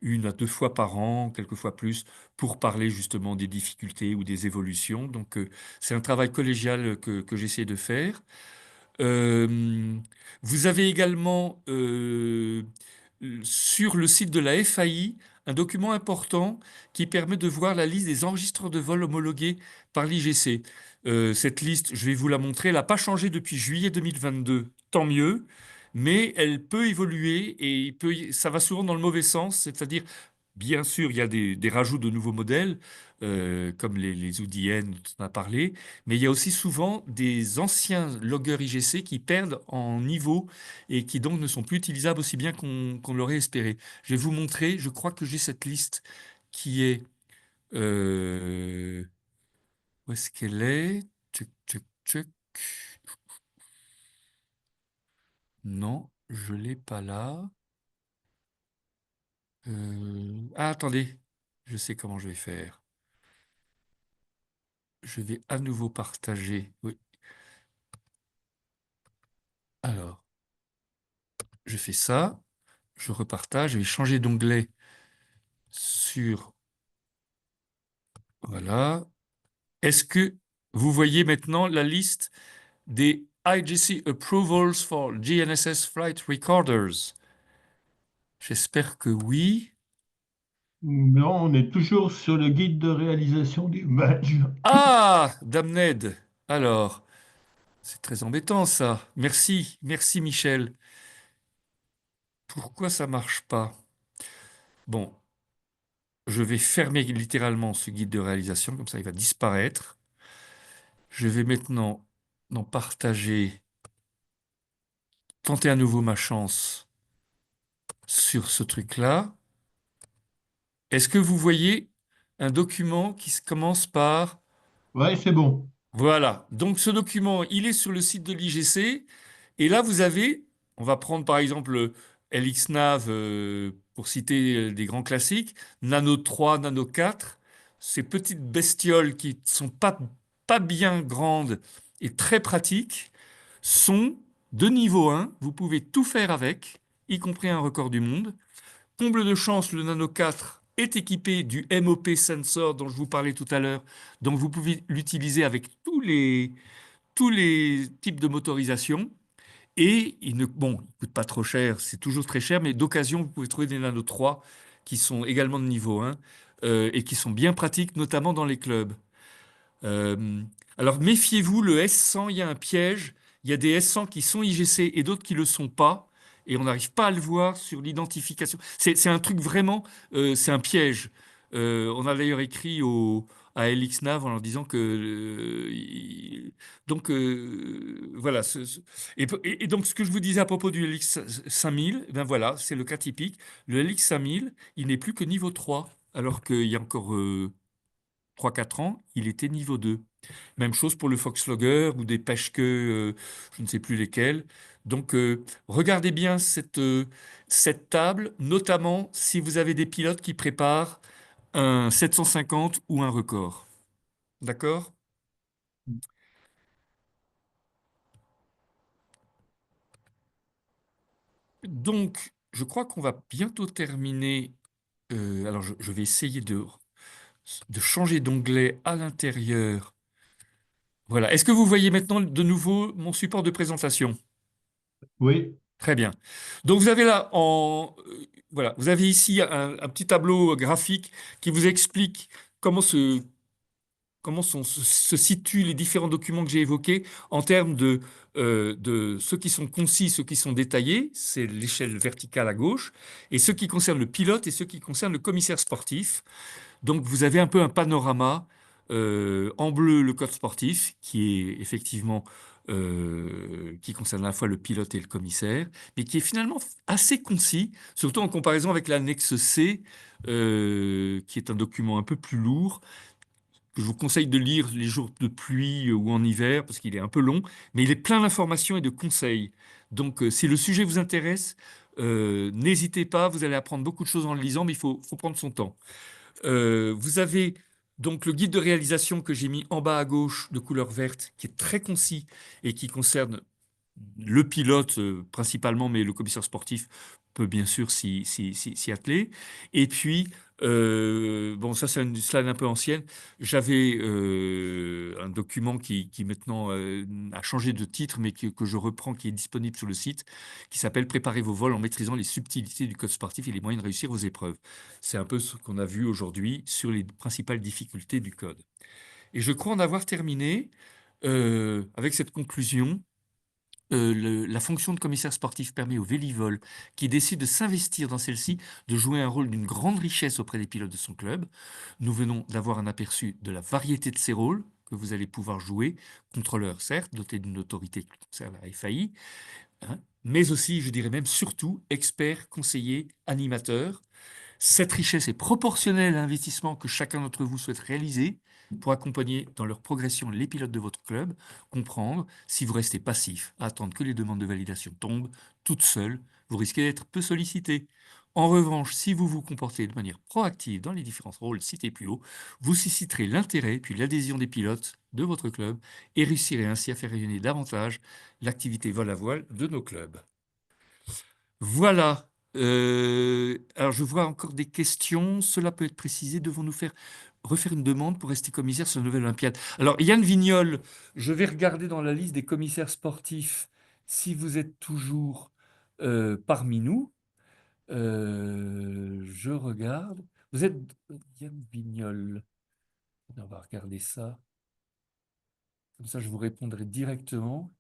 une à deux fois par an, quelquefois plus, pour parler justement des difficultés ou des évolutions. Donc, c'est un travail collégial que j'essaie de faire. Euh, Vous avez également sur le site de la FAI un document important qui permet de voir la liste des enregistreurs de vol homologués par l'IGC. Cette liste, je vais vous la montrer, elle n'a pas changé depuis juillet 2022, tant mieux, mais elle peut évoluer et ça va souvent dans le mauvais sens, c'est-à-dire, bien sûr, il y a des rajouts de nouveaux modèles, comme les ODN dont on a parlé, mais il y a aussi souvent des anciens loggeurs IGC qui perdent en niveau et qui donc ne sont plus utilisables aussi bien qu'on l'aurait espéré. Je vais vous montrer, je crois que j'ai cette liste qui est... où est-ce qu'elle est? Tchuc, tchuc, tchuc. Non, je l'ai pas là. Ah, attendez, je sais comment je vais faire. Je vais à nouveau partager. Oui. Alors, je fais ça, je repartage, je vais changer d'onglet sur... Voilà. Est-ce que vous voyez maintenant la liste des IGC Approvals for GNSS Flight Recorders? J'espère que oui. Non, on est toujours sur le guide de réalisation des badges. Ah, Damned. Alors, c'est très embêtant ça. Merci, merci Michel. Pourquoi ça marche pas? Bon, je vais fermer littéralement ce guide de réalisation, comme ça il va disparaître. Je vais maintenant en partager, tenter à nouveau ma chance sur ce truc-là. Est-ce que vous voyez un document qui commence par... Ouais, c'est bon. Voilà, donc ce document, il est sur le site de l'IGC, et là vous avez, on va prendre par exemple LXNav pour citer des grands classiques, Nano 3, Nano 4, ces petites bestioles qui ne sont pas bien grandes et très pratiques, sont de niveau 1, vous pouvez tout faire avec, y compris un record du monde. Comble de chance, le Nano 4 est équipé du MOP sensor dont je vous parlais tout à l'heure. Donc vous pouvez l'utiliser avec tous les types de motorisation. Et bon, il ne coûte pas trop cher, c'est toujours très cher, mais d'occasion, vous pouvez trouver des Nano 3 qui sont également de niveau 1 et qui sont bien pratiques, notamment dans les clubs. Euh, alors méfiez-vous, le S100, il y a un piège. Il y a des S100 qui sont IGC et d'autres qui ne le sont pas. Et on n'arrive pas à le voir sur l'identification. C'est un truc vraiment, c'est un piège. On a d'ailleurs écrit à LXNav en leur disant que... donc voilà. Et donc ce que je vous disais à propos du LX 5000, ben voilà, c'est le cas typique. Le LX 5000, il n'est plus que niveau 3, alors qu'il y a encore 3-4 ans, il était niveau 2. Même chose pour le Foxlogger ou des pêche-queues, je ne sais plus lesquels. Donc, regardez bien cette table, notamment si vous avez des pilotes qui préparent un 750 ou un record. D'accord? Donc, je crois qu'on va bientôt terminer. Alors, je vais essayer de changer d'onglet à l'intérieur. Voilà. Est-ce que vous voyez maintenant de nouveau mon support de présentation? Oui, Très bien. Donc vous avez là voilà, vous avez ici un petit tableau graphique qui vous explique comment se situent les différents documents que j'ai évoqués en termes de ceux qui sont concis, ceux qui sont détaillés, c'est l'échelle verticale à gauche, et ceux qui concernent le pilote et ceux qui concernent le commissaire sportif. Donc vous avez un peu un panorama. En bleu, le code sportif, qui est effectivement qui concerne à la fois le pilote et le commissaire, mais qui est finalement assez concis, surtout en comparaison avec l'annexe C, qui est un document un peu plus lourd, que je vous conseille de lire les jours de pluie ou en hiver, parce qu'il est un peu long, mais il est plein d'informations et de conseils. Donc si le sujet vous intéresse, n'hésitez pas, vous allez apprendre beaucoup de choses en le lisant, mais faut prendre son temps. Vous avez donc le guide de réalisation que j'ai mis en bas à gauche de couleur verte, qui est très concis et qui concerne le pilote principalement, mais le commissaire sportif peut bien sûr s'y atteler. Et puis, bon, ça c'est une slide un peu ancienne. J'avais un document qui maintenant a changé de titre, mais que je reprends, qui est disponible sur le site, qui s'appelle Préparez vos vols en maîtrisant les subtilités du code sportif et les moyens de réussir vos épreuves. C'est un peu ce qu'on a vu aujourd'hui sur les principales difficultés du code. Et je crois en avoir terminé avec cette conclusion. La fonction de commissaire sportif permet au Vélivol, qui décide de s'investir dans celle-ci, de jouer un rôle d'une grande richesse auprès des pilotes de son club. Nous venons d'avoir un aperçu de la variété de ces rôles que vous allez pouvoir jouer, contrôleur certes, doté d'une autorité qui concerne la FAI, hein, mais aussi, je dirais même surtout, expert, conseiller, animateur. Cette richesse est proportionnelle à l'investissement que chacun d'entre vous souhaite réaliser pour accompagner dans leur progression les pilotes de votre club, comprendre si vous restez passif à attendre que les demandes de validation tombent toutes seules, vous risquez d'être peu sollicité. En revanche, si vous vous comportez de manière proactive dans les différents rôles cités plus haut, vous susciterez l'intérêt puis l'adhésion des pilotes de votre club et réussirez ainsi à faire rayonner davantage l'activité vol à voile de nos clubs. Voilà. Alors, je vois encore des questions. Cela peut être précisé. Devons-nous refaire une demande pour rester commissaire sur la nouvelle Olympiade? Alors, Yann Vignol, je vais regarder dans la liste des commissaires sportifs si vous êtes toujours parmi nous. Je regarde. Vous êtes Yann Vignol. On va regarder ça. Comme ça, je vous répondrai directement.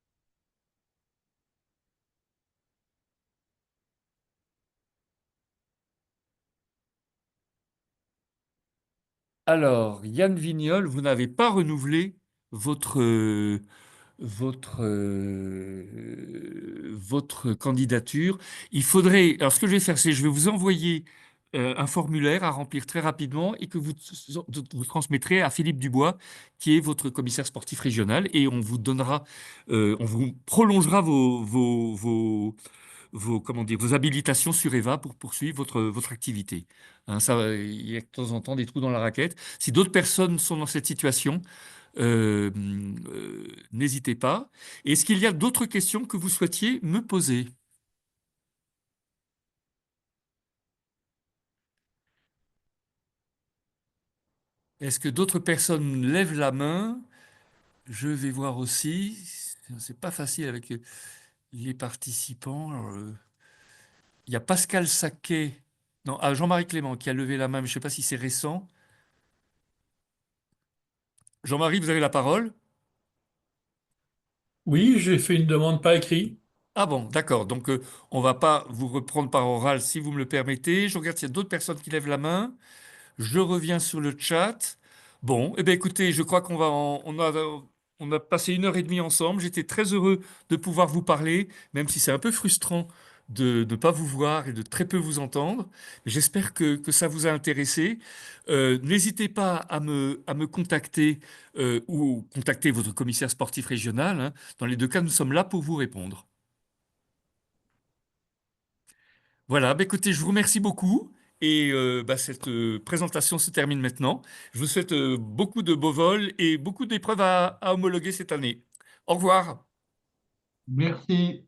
Alors, Yann Vignol, vous n'avez pas renouvelé votre, votre candidature. Il faudrait. Alors, ce que je vais faire, c'est je vais vous envoyer un formulaire à remplir très rapidement et que vous transmettrez à Philippe Dubois, qui est votre commissaire sportif régional, et on vous donnera, on vous prolongera comment dire, vos habilitations sur EVA pour poursuivre votre activité. Hein, ça, il y a de temps en temps des trous dans la raquette. Si d'autres personnes sont dans cette situation, n'hésitez pas. Est-ce qu'il y a d'autres questions que vous souhaitiez me poser? Est-ce que d'autres personnes lèvent la main? Je vais voir aussi. C'est pas facile avec les participants. Alors, il y a Pascal Saquet, non, Jean-Marie Clément qui a levé la main, mais je ne sais pas si c'est récent. Jean-Marie, vous avez la parole. Oui, j'ai fait une demande pas écrite. Ah bon, d'accord. Donc, on va pas vous reprendre par oral si vous me le permettez. Je regarde s'il y a d'autres personnes qui lèvent la main. Je reviens sur le chat. Bon, eh bien, écoutez, je crois on a passé 1 heure et demie ensemble. J'étais très heureux de pouvoir vous parler, même si c'est un peu frustrant de ne pas vous voir et de très peu vous entendre. J'espère que ça vous a intéressé. N'hésitez pas à me contacter ou contacter votre commissaire sportif régional, hein. Dans les deux cas, nous sommes là pour vous répondre. Voilà, bah écoutez, je vous remercie beaucoup et bah, cette présentation se termine maintenant. Je vous souhaite beaucoup de beaux vols et beaucoup d'épreuves à homologuer cette année. Au revoir. Merci.